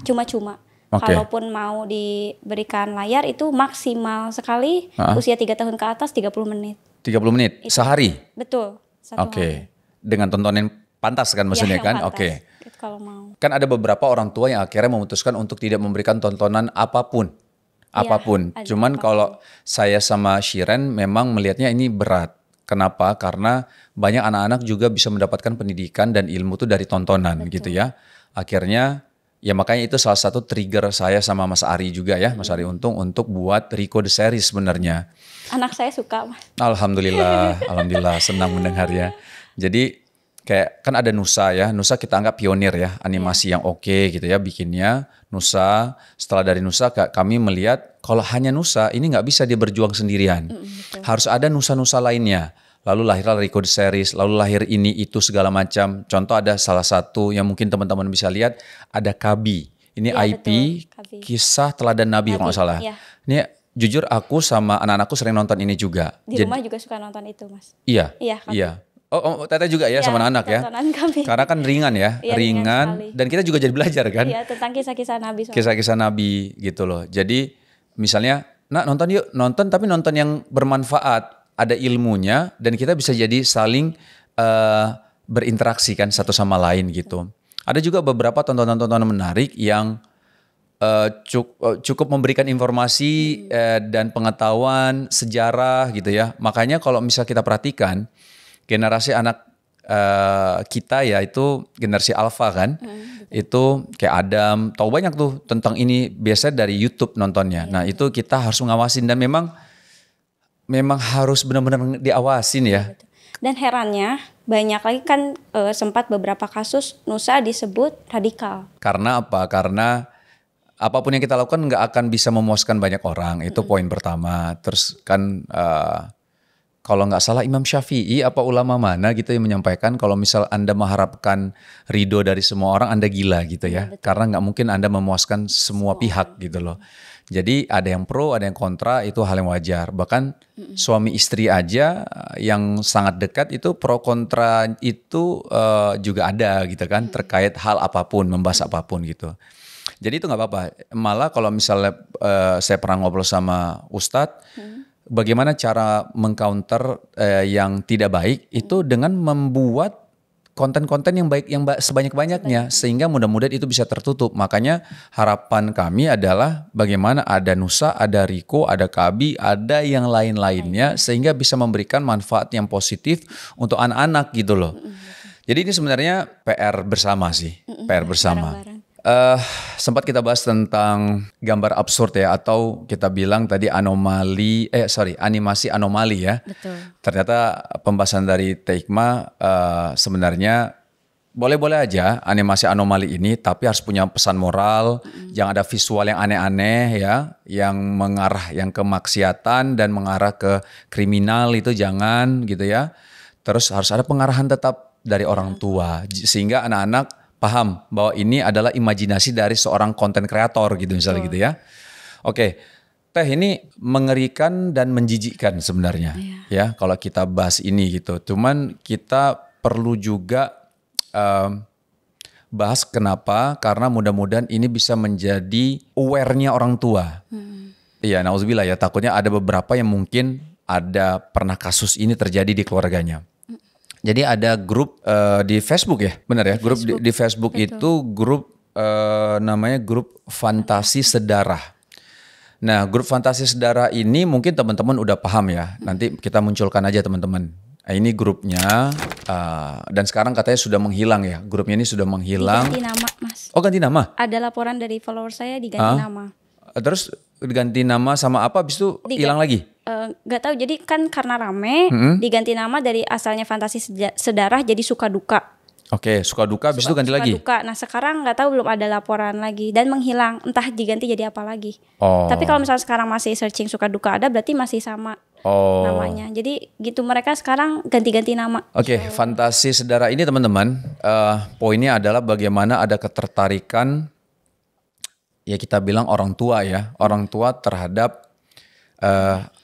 cuma-cuma. Oke. Kalaupun mau diberikan layar itu maksimal sekali usia 3 tahun ke atas 30 menit. 30 menit sehari. Betul. Satu hari. Dengan tontonan pantas kan maksudnya Iya, kan? yang Oke. pantas. Gitu kalau mau. Kan ada beberapa orang tua yang akhirnya memutuskan untuk tidak memberikan tontonan apapun. Apapun. ada Cuman apapun. kalau saya sama Shiren memang melihatnya ini berat. Kenapa? Karena banyak anak-anak juga bisa mendapatkan pendidikan dan ilmu tuh dari tontonan gitu ya. Akhirnya ya makanya itu salah satu trigger saya sama Mas Ari juga ya, Mas Ari Untung untuk buat Rico the Series sebenarnya. Anak saya suka, Mas. Alhamdulillah, alhamdulillah senang mendengar ya. Jadi kayak kan ada Nusa ya, Nusa kita anggap pionir ya, animasi yang oke gitu ya bikinnya. Nusa, setelah dari Nusa kami melihat kalau hanya Nusa ini nggak bisa dia berjuang sendirian. Harus ada Nusa-Nusa lainnya. Lalu lahirlah Rico the Series, lalu lahir ini itu segala macam. Contoh ada salah satu yang mungkin teman-teman bisa lihat, ada Kabi. Ini Iya, IP betul, Kabi. Kisah Teladan Nabi kalau nggak salah. Iya. Ini jujur aku sama anak-anakku sering nonton ini juga. Di rumah juga suka nonton itu, Mas. Iya. Iya, Kabi. Iya. Oh, Tete juga ya Iya, sama anak ya. tontonan kami. Karena kan ringan ya, Iya, ringan sekali. dan kita juga jadi belajar kan. Iya, tentang kisah-kisah Nabi. soalnya. Kisah-kisah Nabi gitu loh. Jadi misalnya, nak nonton yuk, nonton tapi nonton yang bermanfaat, ada ilmunya dan kita bisa jadi saling berinteraksi kan satu sama lain gitu. Ada juga beberapa tontonan-tontonan menarik yang cukup memberikan informasi dan pengetahuan sejarah gitu ya. Makanya kalau misal kita perhatikan generasi anak kita ya itu generasi alfa kan, itu kayak Adam, tahu banyak tuh tentang ini biasanya dari YouTube nontonnya. Nah itu kita harus mengawasin dan memang harus benar-benar diawasin ya. Dan herannya banyak lagi kan sempat beberapa kasus Nusa disebut radikal. Karena apa? Karena apapun yang kita lakukan nggak akan bisa memuaskan banyak orang. Itu poin pertama. Terus kan kalau nggak salah Imam Syafi'i apa ulama mana gitu yang menyampaikan kalau misal Anda mengharapkan ridho dari semua orang Anda gila gitu ya. Karena nggak mungkin Anda memuaskan semua pihak gitu loh. Jadi ada yang pro, ada yang kontra, itu hal yang wajar. Bahkan suami istri aja yang sangat dekat itu pro kontra itu juga ada gitu kan. Terkait hal apapun, membahas apapun gitu. Jadi itu nggak apa-apa. Malah kalau misalnya saya pernah ngobrol sama Ustadz, bagaimana cara mengcounter yang tidak baik itu dengan membuat konten-konten yang baik yang sebanyak-banyaknya sehingga mudah-mudahan itu bisa tertutup. Makanya harapan kami adalah bagaimana ada Nusa, ada Rico, ada Kabi, ada yang lain-lainnya sehingga bisa memberikan manfaat yang positif untuk anak-anak gitu loh. Jadi ini sebenarnya PR bersama sih, PR bersama. Bareng-bareng. Sempat kita bahas tentang gambar absurd ya atau kita bilang tadi animasi anomali ya. Betul. Ternyata pembahasan dari Teikma sebenarnya boleh-boleh aja animasi anomali ini tapi harus punya pesan moral, jangan ada visual yang aneh-aneh ya, yang mengarah yang ke maksiatan dan mengarah ke kriminal itu jangan gitu ya. Terus harus ada pengarahan tetap dari orang tua sehingga anak-anak paham bahwa ini adalah imajinasi dari seorang konten kreator gitu misalnya gitu ya. Oke, Teh ini mengerikan dan menjijikkan sebenarnya ya kalau kita bahas ini gitu. Cuman kita perlu juga bahas kenapa, karena mudah-mudahan ini bisa menjadi aware-nya orang tua. Iya, nauzubillah ya, takutnya ada beberapa yang mungkin ada pernah kasus ini terjadi di keluarganya. Jadi ada grup di Facebook ya, benar ya? Grup di Facebook itu grup namanya grup Fantasi Sedarah. Nah, grup Fantasi Sedarah ini mungkin teman-teman udah paham ya. Nanti kita munculkan aja teman-teman. Nah, ini grupnya dan sekarang katanya sudah menghilang ya. Grupnya ini sudah menghilang. Diganti nama, Mas. Oh, ganti nama? Ada laporan dari follower saya diganti nama. Terus diganti nama sama apa? Habis itu hilang lagi? Gak tahu, jadi kan karena rame diganti nama dari asalnya Fantasi Sedarah jadi Suka Duka. Oke, Suka Duka habis itu ganti lagi. Duka. Nah sekarang nggak tahu, belum ada laporan lagi dan menghilang, entah diganti jadi apa lagi. Tapi kalau misalnya sekarang masih searching Suka Duka ada, berarti masih sama namanya. Jadi gitu, mereka sekarang ganti-ganti nama. Oke, Fantasi Sedarah ini teman-teman, poinnya adalah bagaimana ada ketertarikan, ya kita bilang orang tua ya, orang tua terhadap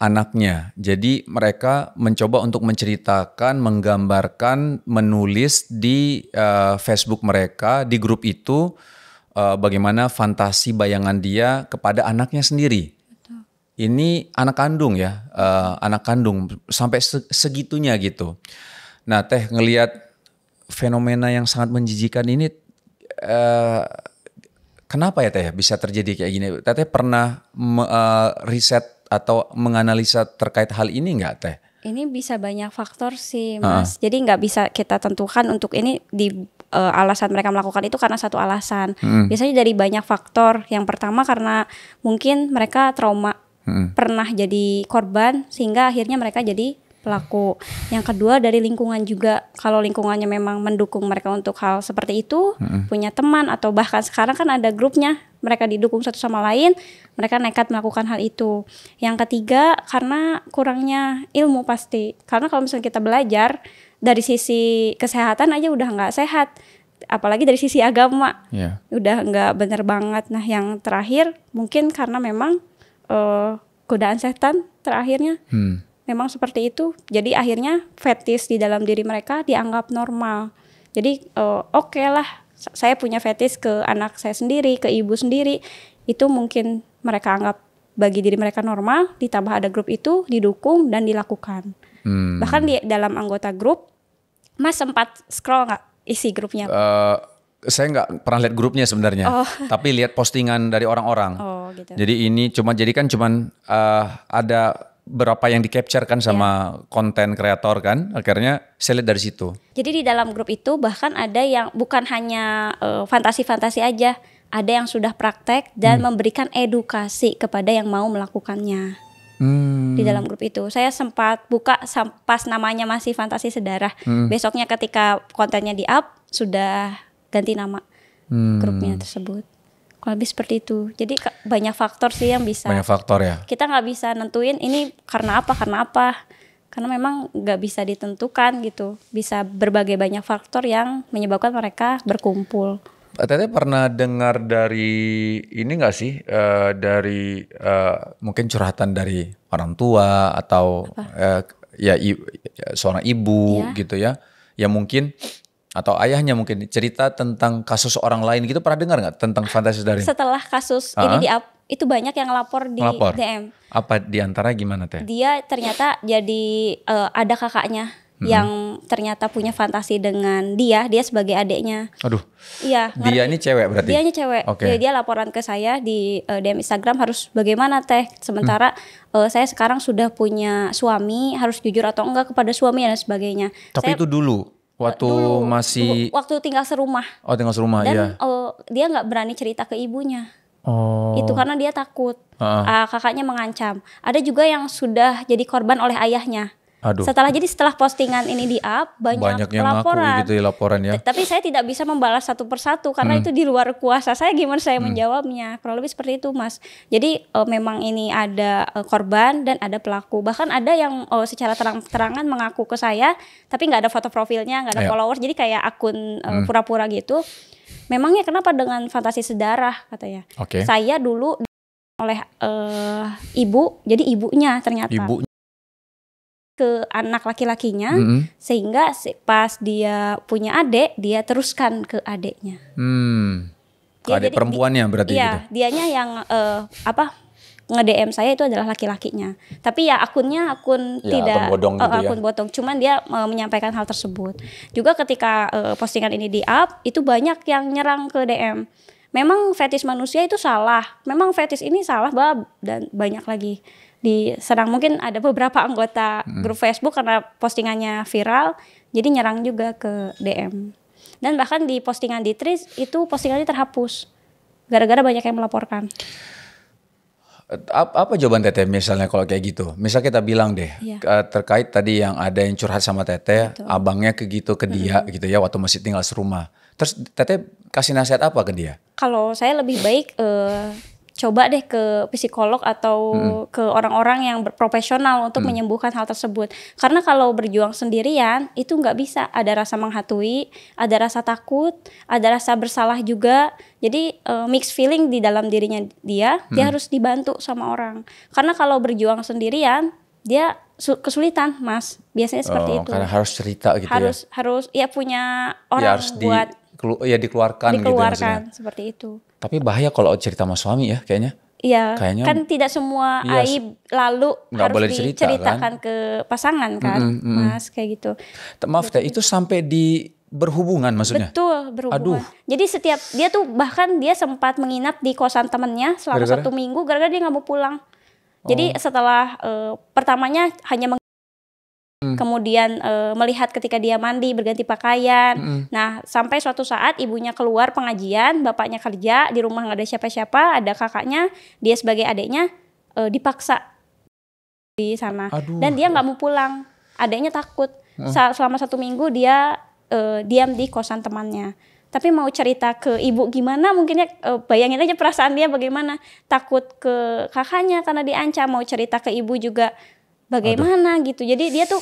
anaknya. Jadi mereka mencoba untuk menceritakan, menggambarkan, menulis di Facebook mereka, di grup itu bagaimana fantasi bayangan dia kepada anaknya sendiri. Betul. Ini anak kandung ya, anak kandung sampai segitunya gitu. Nah, Teh ngelihat fenomena yang sangat menjijikan ini, kenapa ya Teh bisa terjadi kayak gini? Teh pernah riset atau menganalisa terkait hal ini nggak Teh? Ini bisa banyak faktor sih Mas. Jadi nggak bisa kita tentukan untuk ini di alasan mereka melakukan itu karena satu alasan. Biasanya dari banyak faktor. Yang pertama karena mungkin mereka trauma, pernah jadi korban sehingga akhirnya mereka jadi pelaku. Yang kedua dari lingkungan juga. Kalau lingkungannya memang mendukung mereka untuk hal seperti itu, punya teman atau bahkan sekarang kan ada grupnya, mereka didukung satu sama lain, mereka nekat melakukan hal itu. Yang ketiga karena kurangnya ilmu pasti. Karena kalau misalnya kita belajar dari sisi kesehatan aja udah nggak sehat, apalagi dari sisi agama, udah nggak bener banget. Nah yang terakhir mungkin karena memang godaan setan terakhirnya. Memang seperti itu, jadi akhirnya fetis di dalam diri mereka dianggap normal. Jadi oke lah, saya punya fetis ke anak saya sendiri, ke ibu sendiri, itu mungkin mereka anggap bagi diri mereka normal, ditambah ada grup itu, didukung dan dilakukan. Bahkan di dalam anggota grup, Mas sempat scroll nggak isi grupnya? Saya nggak pernah lihat grupnya sebenarnya, tapi lihat postingan dari orang-orang. Gitu. Jadi ini cuman ada berapa yang di-capture-kan sama konten kreator kan, akhirnya saya lihat dari situ. Jadi di dalam grup itu bahkan ada yang bukan hanya fantasi-fantasi aja, ada yang sudah praktek dan memberikan edukasi kepada yang mau melakukannya. Di dalam grup itu saya sempat buka pas namanya masih Fantasi Sedarah. Besoknya ketika kontennya di-up sudah ganti nama grupnya tersebut. Lebih seperti itu. Jadi banyak faktor sih yang bisa. Banyak faktor ya. Kita nggak bisa nentuin ini karena apa. Karena memang nggak bisa ditentukan gitu. Bisa berbagai banyak faktor yang menyebabkan mereka berkumpul. Teteh pernah dengar dari ini nggak sih? Dari mungkin curhatan dari orang tua atau seorang ibu gitu ya. Ya mungkin atau ayahnya mungkin cerita tentang kasus orang lain gitu, pernah dengar nggak tentang Fantasi Sedarah? Setelah kasus ini di-up, itu banyak yang lapor di DM. Apa diantara gimana Teh? Dia ternyata jadi ada kakaknya yang ternyata punya fantasi dengan dia sebagai adiknya. Aduh. Iya. Dia ini cewek berarti? Dia cewek. Okay. Dia laporan ke saya di DM Instagram harus bagaimana Teh. Sementara saya sekarang sudah punya suami, harus jujur atau enggak kepada suami dan sebagainya. Tapi itu dulu? Waktu masih tinggal serumah. Oh, tinggal serumah. Dan dia nggak berani cerita ke ibunya. Itu karena dia takut. Kakaknya mengancam. Ada juga yang sudah jadi korban oleh ayahnya. Setelah postingan ini di-up, banyak yang laporan. Ngaku gitu ya, laporan ya. Tapi saya tidak bisa membalas satu persatu karena itu di luar kuasa saya. Gimana saya menjawabnya? Kurang lebih seperti itu, Mas. Jadi memang ini ada korban dan ada pelaku. Bahkan ada yang secara terang-terangan mengaku ke saya, tapi nggak ada foto profilnya, nggak ada followers. Jadi kayak akun pura-pura gitu. Memangnya kenapa dengan Fantasi Sedarah katanya? Saya dulu oleh ibu, jadi ibunya ternyata. Ke anak laki-lakinya, sehingga pas dia punya adik, dia teruskan ke adiknya. Ke adik perempuannya berarti gitu? Iya, dianya yang nge-DM saya itu adalah laki-lakinya. Tapi ya akunnya tidak akun bodong gitu akun bodong, cuman dia menyampaikan hal tersebut. Juga ketika postingan ini di-up, itu banyak yang nyerang ke DM. Memang fetis manusia itu salah, memang fetis ini salah, dan banyak lagi diserang. Mungkin ada beberapa anggota grup Facebook karena postingannya viral, jadi nyerang juga ke DM. Dan bahkan di postingan di Threads itu postingannya terhapus gara-gara banyak yang melaporkan. Apa jawaban Teteh misalnya kalau kayak gitu? Misal kita bilang deh terkait tadi yang ada yang curhat sama Teteh, abangnya ke dia gitu ya waktu masih tinggal serumah. Terus Teteh kasih nasihat apa ke dia? Kalau saya lebih baik coba deh ke psikolog atau ke orang-orang yang profesional untuk menyembuhkan hal tersebut. Karena kalau berjuang sendirian itu nggak bisa, ada rasa menghantui, ada rasa takut, ada rasa bersalah juga. Jadi mixed feeling di dalam dirinya dia harus dibantu sama orang. Karena kalau berjuang sendirian dia kesulitan, Mas. Biasanya seperti itu. Karena harus cerita gitu harus ya punya orang buat dikeluarkan gitu maksudnya. Seperti itu. Tapi bahaya kalau cerita sama suami ya kayaknya. Iya, kayaknya, kan tidak semua aib lalu harus diceritakan ke pasangan kan, Mas, kayak gitu. Maaf Teh, itu sampai di berhubungan maksudnya? Betul, berhubungan. Jadi setiap dia tuh bahkan dia sempat menginap di kosan temennya selama 1 minggu gara-gara dia nggak mau pulang. Jadi setelah pertamanya hanya kemudian melihat ketika dia mandi berganti pakaian. Nah sampai suatu saat ibunya keluar pengajian, bapaknya kerja, di rumah nggak ada siapa-siapa, ada kakaknya, dia sebagai adiknya dipaksa di sana. Dan dia nggak mau pulang, adiknya takut. Selama 1 minggu dia diam di kosan temannya. Tapi mau cerita ke ibu gimana, mungkin ya bayangin aja perasaan dia bagaimana, takut ke kakaknya karena diancam, mau cerita ke ibu juga bagaimana gitu. Jadi dia tuh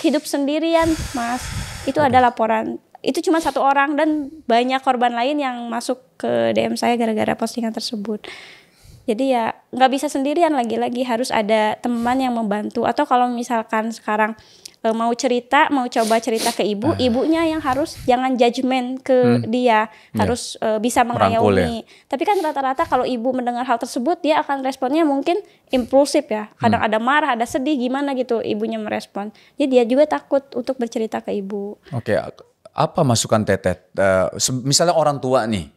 hidup sendirian, Mas. Itu ada laporan. Itu cuma 1 orang dan banyak korban lain yang masuk ke DM saya gara-gara postingan tersebut. Jadi ya nggak bisa sendirian, lagi-lagi harus ada teman yang membantu. Atau kalau misalkan sekarang mau coba cerita ke ibu, ibunya yang harus jangan judgement ke dia, harus bisa mengayomi. Tapi kan rata-rata kalau ibu mendengar hal tersebut dia akan responnya mungkin impulsif ya. Kadang ada marah, ada sedih, gimana gitu ibunya merespon. Jadi dia juga takut untuk bercerita ke ibu. Oke, apa masukan Tetet? Misalnya orang tua nih,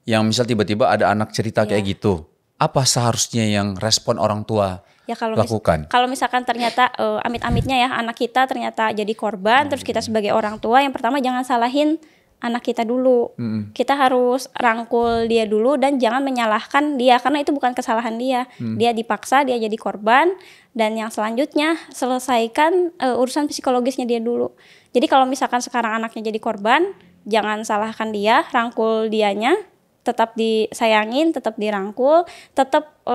yang misal tiba-tiba ada anak cerita kayak gitu, apa seharusnya yang respon orang tua lakukan? Kalau misalkan ternyata amit-amitnya ya anak kita ternyata jadi korban, terus kita sebagai orang tua yang pertama jangan salahin anak kita dulu. Kita harus rangkul dia dulu dan jangan menyalahkan dia karena itu bukan kesalahan dia. Dia dipaksa, dia jadi korban, dan yang selanjutnya selesaikan urusan psikologisnya dia dulu. Jadi kalau misalkan sekarang anaknya jadi korban, jangan salahkan dia, rangkul dianya. Tetap disayangin, tetap dirangkul, tetap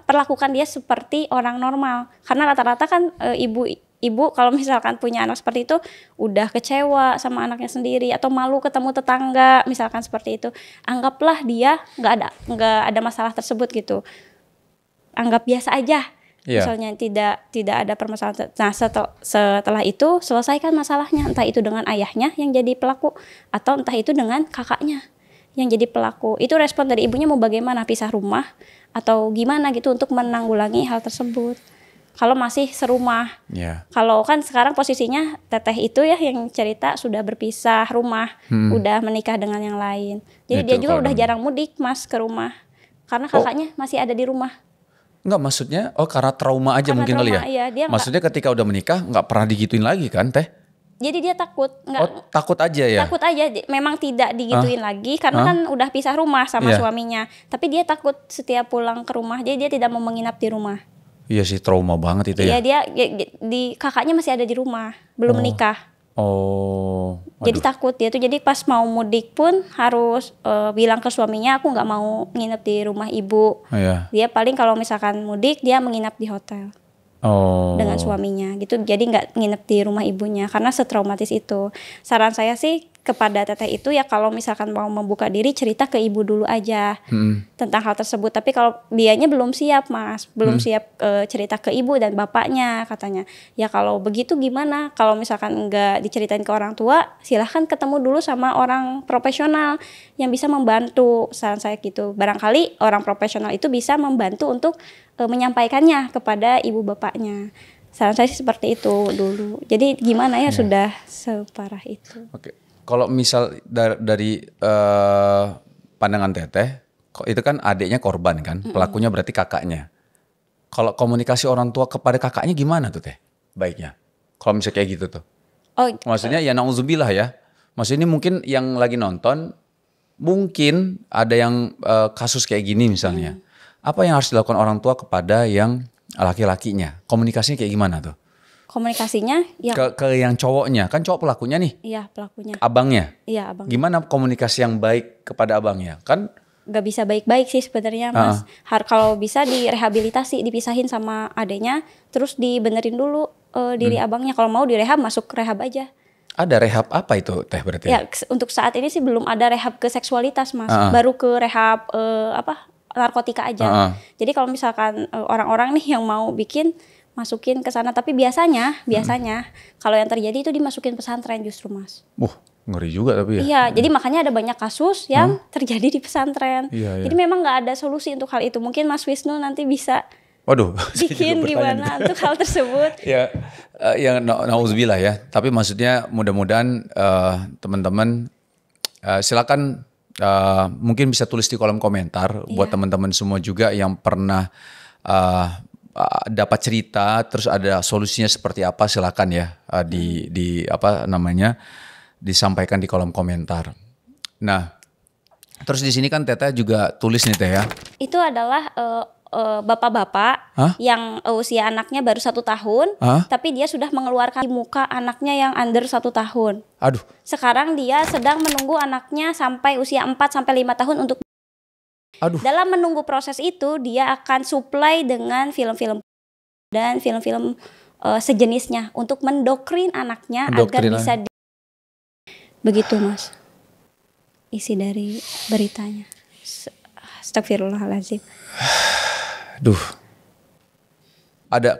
perlakukan dia seperti orang normal. Karena rata-rata kan ibu kalau misalkan punya anak seperti itu udah kecewa sama anaknya sendiri atau malu ketemu tetangga, misalkan seperti itu. Anggaplah dia nggak ada masalah tersebut gitu. Anggap biasa aja. Misalnya tidak ada permasalahan. Nah setelah itu selesaikan masalahnya, entah itu dengan ayahnya yang jadi pelaku atau entah itu dengan kakaknya yang jadi pelaku. Itu respon dari ibunya mau bagaimana, pisah rumah atau gimana gitu untuk menanggulangi hal tersebut. Kalau masih serumah. Kalau kan sekarang posisinya Teteh itu ya yang cerita sudah berpisah rumah, udah menikah dengan yang lain. Jadi dia juga udah jarang mudik, Mas, ke rumah. Karena kakaknya masih ada di rumah. Enggak, maksudnya karena trauma aja, karena mungkin trauma, kali ya. Iya, maksudnya ketika udah menikah nggak pernah digituin lagi kan, Teh? Jadi dia takut, takut aja ya? Takut aja, memang tidak digituin lagi karena kan udah pisah rumah sama suaminya. Tapi dia takut setiap pulang ke rumah, jadi dia tidak mau menginap di rumah. Iya sih, trauma banget itu ya. Iya, di kakaknya masih ada di rumah, belum menikah. Jadi takut dia tuh, jadi pas mau mudik pun harus bilang ke suaminya, aku nggak mau nginep di rumah ibu. Dia paling kalau misalkan mudik dia menginap di hotel. Dengan suaminya gitu, jadi nggak nginep di rumah ibunya karena setraumatis itu. Saran saya sih kepada Teteh itu ya kalau misalkan mau membuka diri cerita ke ibu dulu aja tentang hal tersebut. Tapi kalau dianya belum siap, Mas, belum siap cerita ke ibu dan bapaknya katanya. Ya kalau begitu gimana? Kalau misalkan nggak diceritain ke orang tua, silahkan ketemu dulu sama orang profesional yang bisa membantu. Saran saya gitu. Barangkali orang profesional itu bisa membantu untuk menyampaikannya kepada ibu bapaknya. Saran saya sih seperti itu dulu. Jadi gimana ya sudah separah itu. Oke. Kalau misal dari pandangan Teteh, itu kan adiknya korban kan, pelakunya berarti kakaknya. Kalau komunikasi orang tua kepada kakaknya gimana tuh Teh? Baiknya, kalau misalnya kayak gitu tuh. Maksudnya ya na'udzubillah ya. Maksudnya ini mungkin yang lagi nonton, mungkin ada yang kasus kayak gini misalnya. Apa yang harus dilakukan orang tua kepada yang laki-lakinya? Komunikasinya kayak gimana tuh? Komunikasinya ya ke yang cowoknya, kan cowok pelakunya nih. Iya, pelakunya. Abangnya. Iya, abang. Gimana komunikasi yang baik kepada abangnya? Kan nggak bisa baik-baik sih sebenarnya Mas. Kalau bisa direhabilitasi, dipisahin sama adenya, terus dibenerin dulu diri abangnya. Kalau mau direhab masuk rehab aja. Ada rehab apa itu Teh berarti? Ya untuk saat ini sih belum ada rehab ke seksualitas Mas. Baru ke rehab narkotika aja. Jadi kalau misalkan orang-orang nih yang mau bikin, masukin ke sana. Tapi biasanya kalau yang terjadi itu dimasukin pesantren justru Mas. Ngeri juga tapi ya. Iya, jadi makanya ada banyak kasus yang terjadi di pesantren. Jadi memang nggak ada solusi untuk hal itu. Mungkin Mas Wisnu nanti bisa bikin gimana untuk hal tersebut. Ya, nauzubillah ya. Tapi maksudnya mudah-mudahan teman-teman silakan mungkin bisa tulis di kolom komentar buat teman-teman semua juga yang pernah dapat cerita, terus ada solusinya seperti apa, silakan ya disampaikan di kolom komentar. Nah, terus di sini kan Teteh juga tulis nih Teh ya. Itu adalah bapak-bapak yang usia anaknya baru 1 tahun, tapi dia sudah mengeluarkan di muka anaknya yang under 1 tahun. Aduh. Sekarang dia sedang menunggu anaknya sampai usia 4-5 tahun untuk. Dalam menunggu proses itu, dia akan supply dengan film-film dan film-film sejenisnya untuk mendoktrin anaknya agar bisa begitu Mas. Isi dari beritanya. Astagfirullahaladzim. Ada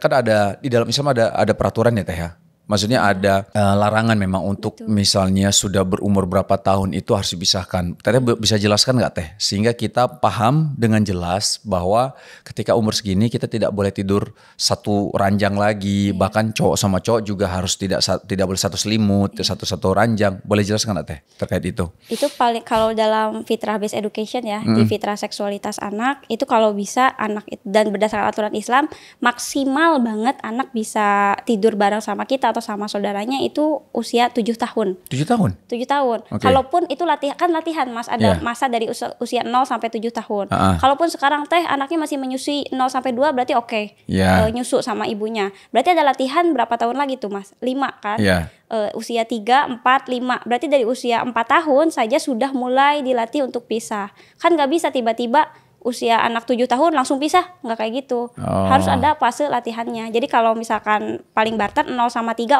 di dalam Islam ada peraturan ya Teh ya. Maksudnya ada larangan memang untuk misalnya sudah berumur berapa tahun itu harus dipisahkan. Teteh bisa jelaskan nggak Teh? Sehingga kita paham dengan jelas bahwa ketika umur segini kita tidak boleh tidur satu ranjang lagi. Bahkan cowok sama cowok juga harus tidak boleh satu selimut, satu ranjang. Boleh jelaskan nggak Teh terkait itu? Itu paling kalau dalam fitrah based education ya, di fitrah seksualitas anak itu kalau bisa anak dan berdasarkan aturan Islam maksimal banget anak bisa tidur bareng sama kita atau sama saudaranya itu usia 7 tahun. 7 tahun? 7 tahun. Okay. Kalaupun itu latihan Mas, ada masa dari usia 0 sampai 7 tahun. Kalaupun sekarang Teh anaknya masih menyusui 0 sampai 2 berarti nyusu sama ibunya. Berarti ada latihan berapa tahun lagi tuh Mas? 5 kan? Usia 3, 4, 5. Berarti dari usia 4 tahun saja sudah mulai dilatih untuk pisah. Kan gak bisa tiba-tiba usia anak 7 tahun langsung pisah, nggak kayak gitu. Harus ada fase latihannya. Jadi kalau misalkan paling barter 0 sama 3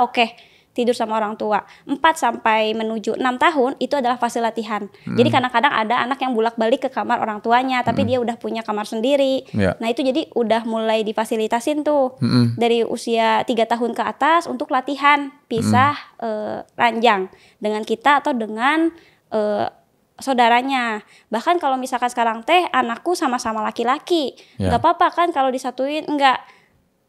tidur sama orang tua. 4 sampai menuju 6 tahun itu adalah fase latihan. Jadi kadang-kadang ada anak yang bolak-balik ke kamar orang tuanya tapi dia udah punya kamar sendiri. Nah itu jadi udah mulai difasilitasin tuh dari usia 3 tahun ke atas untuk latihan pisah ranjang dengan kita atau dengan saudaranya. Bahkan kalau misalkan sekarang Teh anakku sama-sama laki-laki, nggak apa-apa kan kalau disatuin, enggak,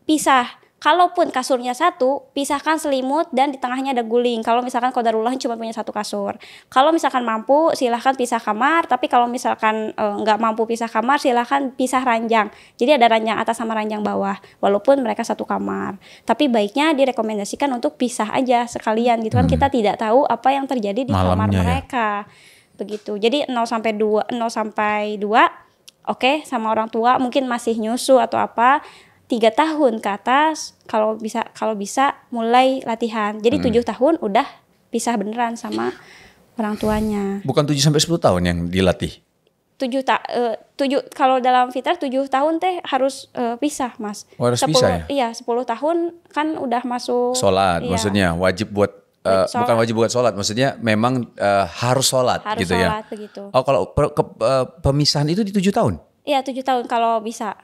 pisah. Kalaupun kasurnya satu, pisahkan selimut dan di tengahnya ada guling. Kalau misalkan qadarullah cuma punya 1 kasur. Kalau misalkan mampu silahkan pisah kamar, tapi kalau misalkan nggak mampu pisah kamar silahkan pisah ranjang. Jadi ada ranjang atas sama ranjang bawah, walaupun mereka 1 kamar. Tapi baiknya direkomendasikan untuk pisah aja sekalian gitu kan, kita tidak tahu apa yang terjadi di kamar mereka. Begitu. Jadi 0 sampai 2 sama orang tua mungkin masih nyusu atau apa. 3 tahun ke atas kalau bisa mulai latihan. Jadi 7 tahun udah pisah beneran sama orang tuanya. Bukan 7 sampai 10 tahun yang dilatih. 7 kalau dalam fitrah 7 tahun Teh harus pisah Mas. Harus pisah ya? Iya, 10 tahun kan udah masuk sholat. Maksudnya wajib buat bukan wajib buat sholat, maksudnya memang harus sholat gitu ya. Harus sholat begitu. Oh kalau pemisahan itu di 7 tahun? Iya 7 tahun kalau bisa.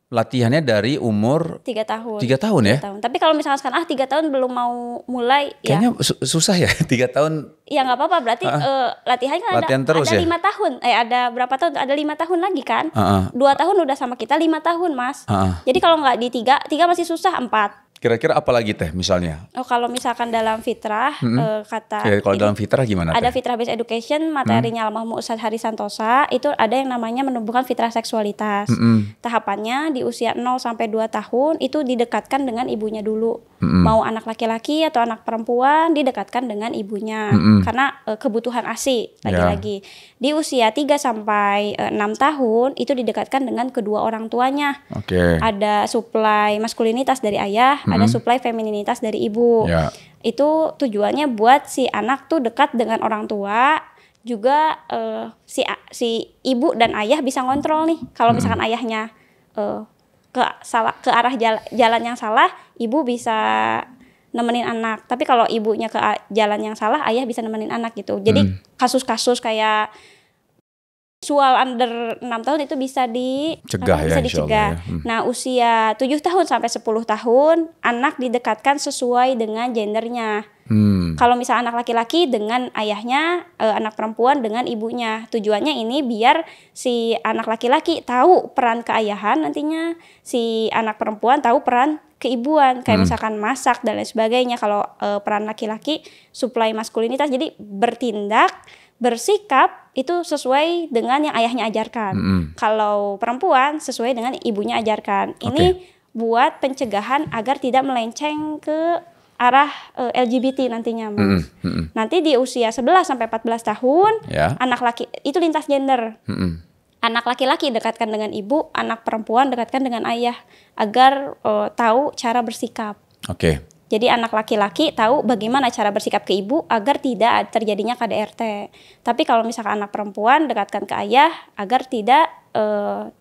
Latihannya dari umur 3 tahun. 3 tahun ya? 3 tahun. Tapi kalau misalkan 3 tahun belum mau mulai kayaknya susah ya 3 tahun. Ya nggak apa-apa berarti latihannya kan latihan ada 5 tahun. Ada berapa tahun? Ada 5 tahun lagi kan? 2 tahun udah sama kita 5 tahun Mas. Jadi kalau nggak di 3 masih susah 4. Kira-kira apa lagi Teh misalnya? Kalau misalkan dalam fitrah kalau dalam fitrah gimana? Ada fitrah based education, materinya almarhum Ustadz Haris Santosa, itu ada yang namanya menumbuhkan fitrah seksualitas. Tahapannya di usia 0 sampai 2 tahun itu didekatkan dengan ibunya dulu. Mau anak laki-laki atau anak perempuan didekatkan dengan ibunya. Karena kebutuhan ASI lagi-lagi. Di usia 3 sampai 6 tahun itu didekatkan dengan kedua orang tuanya. Ada suplai maskulinitas dari ayah, ada suplai femininitas dari ibu. Itu tujuannya buat si anak tuh dekat dengan orang tua, juga si ibu dan ayah bisa ngontrol nih. Kalau misalkan ayahnya ke arah jalan yang salah, ibu bisa nemenin anak. Tapi kalau ibunya ke jalan yang salah, ayah bisa nemenin anak gitu. Jadi kasus-kasus kayak seksual under 6 tahun itu bisa Cegah bisa ya, dicegah. insyaallah ya. Nah, usia 7 tahun sampai 10 tahun anak didekatkan sesuai dengan gendernya. Kalau misalnya anak laki-laki dengan ayahnya, anak perempuan dengan ibunya. Tujuannya ini biar si anak laki-laki tahu peran keayahan, nantinya si anak perempuan tahu peran keibuan, kayak misalkan masak dan lain sebagainya. Kalau peran laki-laki suplai maskulinitas, jadi bertindak, bersikap itu sesuai dengan yang ayahnya ajarkan. Kalau perempuan sesuai dengan ibunya ajarkan. Ini buat pencegahan agar tidak melenceng ke arah LGBT nantinya, Mas. Nanti di usia 11 sampai 14 tahun, anak laki itu lintas gender. Anak laki-laki dekatkan dengan ibu, anak perempuan dekatkan dengan ayah agar tahu cara bersikap. Jadi anak laki-laki tahu bagaimana cara bersikap ke ibu agar tidak terjadinya KDRT. Tapi kalau misalkan anak perempuan dekatkan ke ayah agar tidak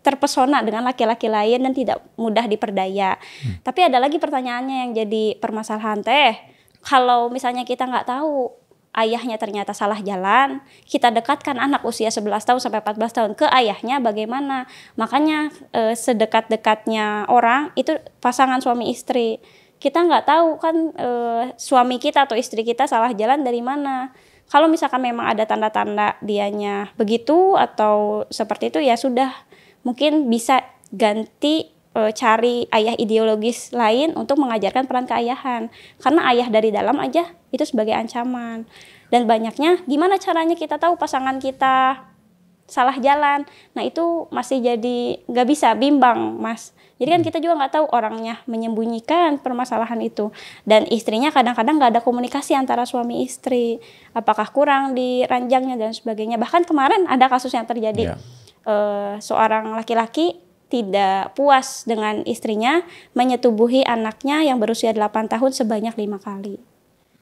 terpesona dengan laki-laki lain dan tidak mudah diperdaya. Tapi ada lagi pertanyaannya yang jadi permasalahan teh. Kalau misalnya kita nggak tahu ayahnya ternyata salah jalan, kita dekatkan anak usia 11 tahun sampai 14 tahun ke ayahnya bagaimana? Makanya sedekat-dekatnya orang itu pasangan suami istri. Kita nggak tahu kan suami kita atau istri kita salah jalan dari mana. Kalau misalkan memang ada tanda-tanda dianya begitu atau seperti itu, ya sudah, mungkin bisa ganti cari ayah ideologis lain untuk mengajarkan peran keayahan. Karena ayah dari dalam aja itu sebagai ancaman. Dan banyaknya gimana caranya kita tahu pasangan kita salah jalan. Nah itu masih jadi nggak bisa, bimbang, Mas. Jadi kan kita juga nggak tahu orangnya menyembunyikan permasalahan itu. Dan istrinya kadang-kadang nggak ada komunikasi antara suami istri. Apakah kurang di ranjangnya dan sebagainya. Bahkan kemarin ada kasus yang terjadi. Seorang laki-laki tidak puas dengan istrinya menyetubuhi anaknya yang berusia 8 tahun sebanyak 5 kali.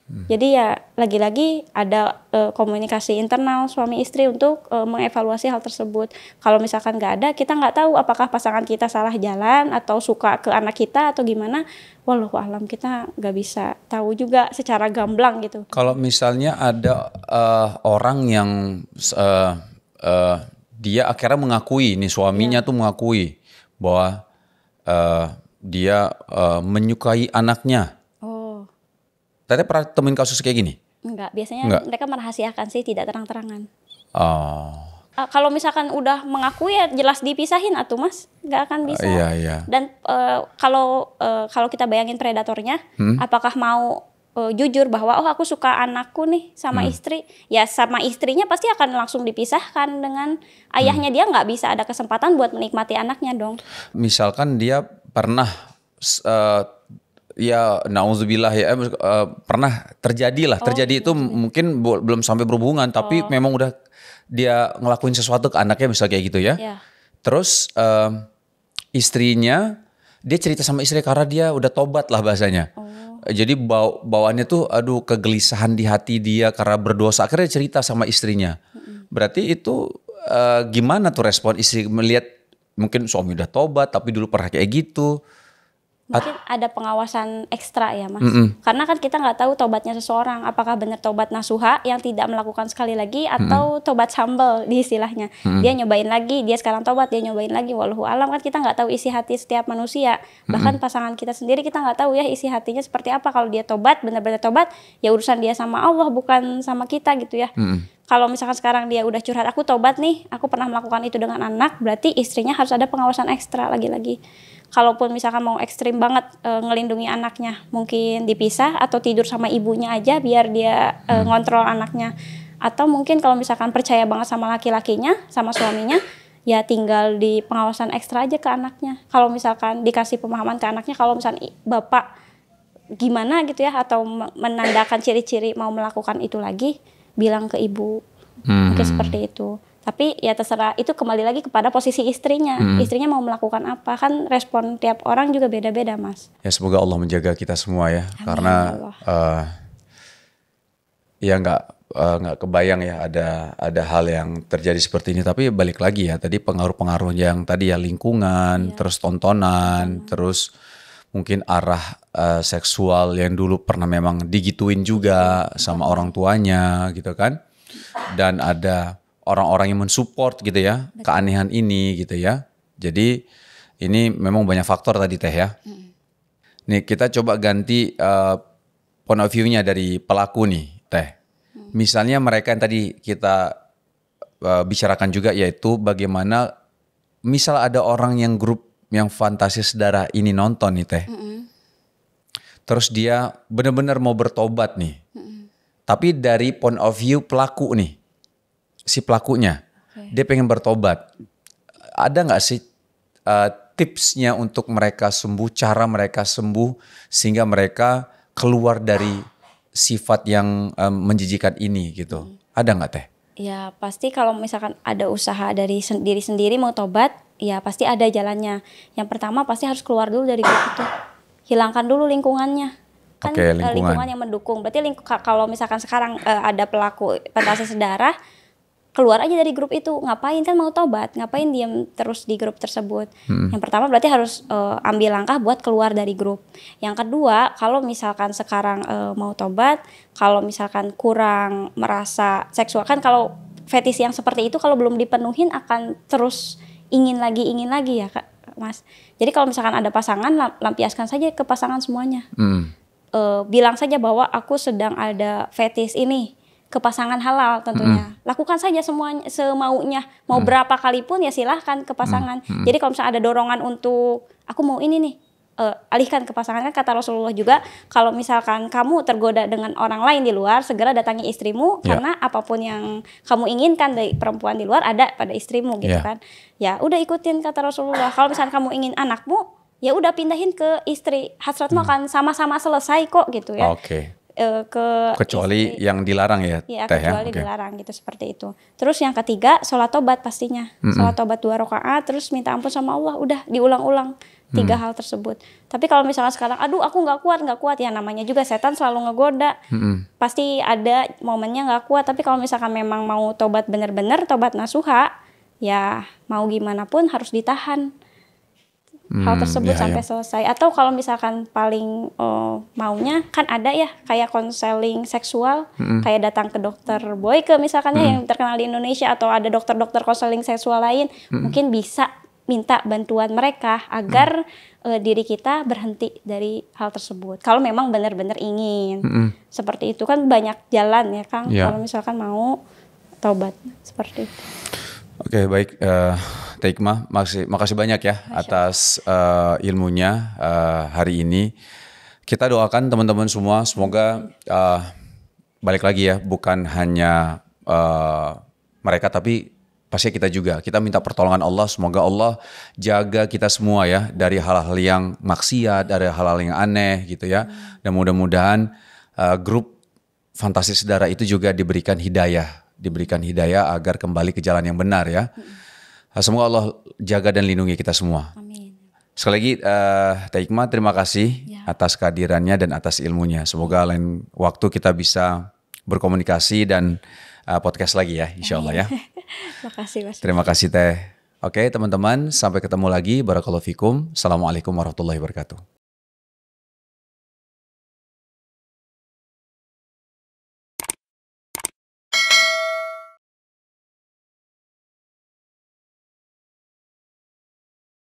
Jadi ya lagi-lagi ada komunikasi internal suami istri untuk mengevaluasi hal tersebut. Kalau misalkan nggak ada, kita nggak tahu apakah pasangan kita salah jalan atau suka ke anak kita atau gimana. Wallahu alam, kita nggak bisa tahu juga secara gamblang gitu. Kalau misalnya ada orang yang dia akhirnya mengakui, nih suaminya tuh mengakui bahwa dia menyukai anaknya. Tadi pernah temuin kasus kayak gini? Enggak, biasanya mereka merahasiakan sih, tidak terang-terangan. Kalau misalkan udah mengakui ya jelas dipisahin atuh, Mas, nggak akan bisa. Dan kalau kita bayangin predatornya, apakah mau jujur bahwa aku suka anakku nih sama istri, ya sama istrinya pasti akan langsung dipisahkan dengan ayahnya. Dia nggak bisa ada kesempatan buat menikmati anaknya dong. Misalkan dia pernah ya nauzubillah ya pernah terjadi itu mungkin belum sampai berhubungan tapi memang udah dia ngelakuin sesuatu ke anaknya misalnya kayak gitu ya. Terus istrinya, dia cerita sama istri karena dia udah tobat lah bahasanya. Jadi bawaannya tuh aduh kegelisahan di hati dia karena berdosa, akhirnya cerita sama istrinya. Berarti itu gimana tuh respon istri melihat mungkin suami udah tobat tapi dulu pernah kayak gitu? Mungkin ada pengawasan ekstra ya, Mas. Karena kan kita nggak tahu tobatnya seseorang, apakah benar tobat nasuha yang tidak melakukan sekali lagi atau tobat sambal di istilahnya. Dia nyobain lagi, dia sekarang tobat, dia nyobain lagi. Wallahu alam, kan kita nggak tahu isi hati setiap manusia. Bahkan pasangan kita sendiri kita nggak tahu ya isi hatinya seperti apa. Kalau dia tobat, benar-benar tobat, ya urusan dia sama Allah, bukan sama kita gitu ya. Kalau misalkan sekarang dia udah curhat, aku tobat nih, aku pernah melakukan itu dengan anak, berarti istrinya harus ada pengawasan ekstra lagi-lagi. Kalaupun misalkan mau ekstrim banget ngelindungi anaknya, mungkin dipisah atau tidur sama ibunya aja biar dia ngontrol anaknya. Atau mungkin kalau misalkan percaya banget sama laki-lakinya, sama suaminya, ya tinggal di pengawasan ekstra aja ke anaknya. Kalau misalkan dikasih pemahaman ke anaknya, kalau misalkan bapak gimana gitu ya, atau menandakan ciri-ciri mau melakukan itu lagi, bilang ke ibu. Mungkin seperti itu. Tapi ya terserah, itu kembali lagi kepada posisi istrinya. Istrinya mau melakukan apa, kan respon tiap orang juga beda-beda, Mas. Ya semoga Allah menjaga kita semua ya. Amin. Karena ya nggak kebayang ya ada hal yang terjadi seperti ini. Tapi balik lagi ya tadi pengaruh-pengaruh yang tadi ya lingkungan, terus tontonan, terus mungkin arah seksual yang dulu pernah memang digituin juga sama orang tuanya gitu kan. Dan ada orang-orang yang mensupport gitu ya keanehan ini gitu ya. Jadi ini memang banyak faktor tadi Teh ya. Nih kita coba ganti point of view-nya dari pelaku nih Teh. Misalnya mereka yang tadi kita bicarakan juga yaitu bagaimana misal ada orang yang grup yang fantasi saudara ini nonton nih Teh. Terus dia benar-benar mau bertobat nih. Tapi dari point of view pelaku nih. Si pelakunya. Dia pengen bertobat. Ada gak sih tipsnya untuk mereka sembuh, cara mereka sembuh sehingga mereka keluar dari sifat yang menjijikan ini gitu. Ada nggak Teh? Ya pasti kalau misalkan ada usaha dari diri sendiri mau tobat, ya pasti ada jalannya. Yang pertama pasti harus keluar dulu dari grup itu. Hilangkan dulu lingkungannya. Kan lingkungan yang mendukung. Berarti kalau misalkan sekarang ada pelaku fantasi saudara, keluar aja dari grup itu. Ngapain kan mau tobat, ngapain diam terus di grup tersebut. Yang pertama berarti harus ambil langkah buat keluar dari grup. Yang kedua, kalau misalkan sekarang mau tobat, kalau misalkan kurang merasa seksual, kan kalau fetish yang seperti itu kalau belum dipenuhin akan terus ingin lagi ya Kak, Mas. Jadi kalau misalkan ada pasangan, lampiaskan saja ke pasangan semuanya. Bilang saja bahwa aku sedang ada fetish ini. Ke pasangan halal tentunya. Lakukan saja semuanya semaunya. Mau berapa kali pun ya silahkan ke pasangan. Jadi kalau misalnya ada dorongan untuk aku mau ini nih, alihkan ke pasangan. Kan kata Rasulullah juga, kalau misalkan kamu tergoda dengan orang lain di luar, segera datangi istrimu karena apapun yang kamu inginkan dari perempuan di luar ada pada istrimu gitu kan. Ya udah ikutin kata Rasulullah. Kalau misalkan kamu ingin anakmu, ya udah pindahin ke istri. Hasratmu akan sama-sama selesai kok gitu ya. Kecuali istri. Yang dilarang ya Teh ya? Kecuali dilarang gitu seperti itu. Terus yang ketiga sholat tobat pastinya. Sholat tobat 2 rakaat terus minta ampun sama Allah. Udah diulang-ulang 3 hal tersebut. Tapi kalau misalnya sekarang aduh aku gak kuat ya namanya juga setan selalu ngegoda. Pasti ada momennya gak kuat. Tapi kalau misalkan memang mau tobat bener-bener, tobat nasuha, ya mau gimana pun harus ditahan hal tersebut sampai selesai. Atau kalau misalkan paling maunya kan ada ya kayak konseling seksual, kayak datang ke dokter Boyke misalkan yang terkenal di Indonesia, atau ada dokter-dokter konseling seksual lain, mungkin bisa minta bantuan mereka agar diri kita berhenti dari hal tersebut. Kalau memang benar-benar ingin. Seperti itu kan banyak jalan ya Kang, kalau misalkan mau tobat seperti itu. Oke, baik Teh Hikmah, makasih banyak ya atas ilmunya hari ini. Kita doakan teman-teman semua semoga balik lagi ya, bukan hanya mereka tapi pasti kita juga. Kita minta pertolongan Allah, semoga Allah jaga kita semua ya dari hal-hal yang maksiat, dari hal-hal yang aneh gitu ya. Dan mudah-mudahan grup fantasi saudara itu juga diberikan hidayah agar kembali ke jalan yang benar ya. Semoga Allah jaga dan lindungi kita semua. Amin. Sekali lagi Teh Hikmah terima kasih atas kehadirannya dan atas ilmunya. Semoga lain waktu kita bisa berkomunikasi dan podcast lagi ya, insya Allah ya. Terima kasih Teh. Oke teman-teman, sampai ketemu lagi. Barakallahu fikum. Assalamualaikum warahmatullahi wabarakatuh.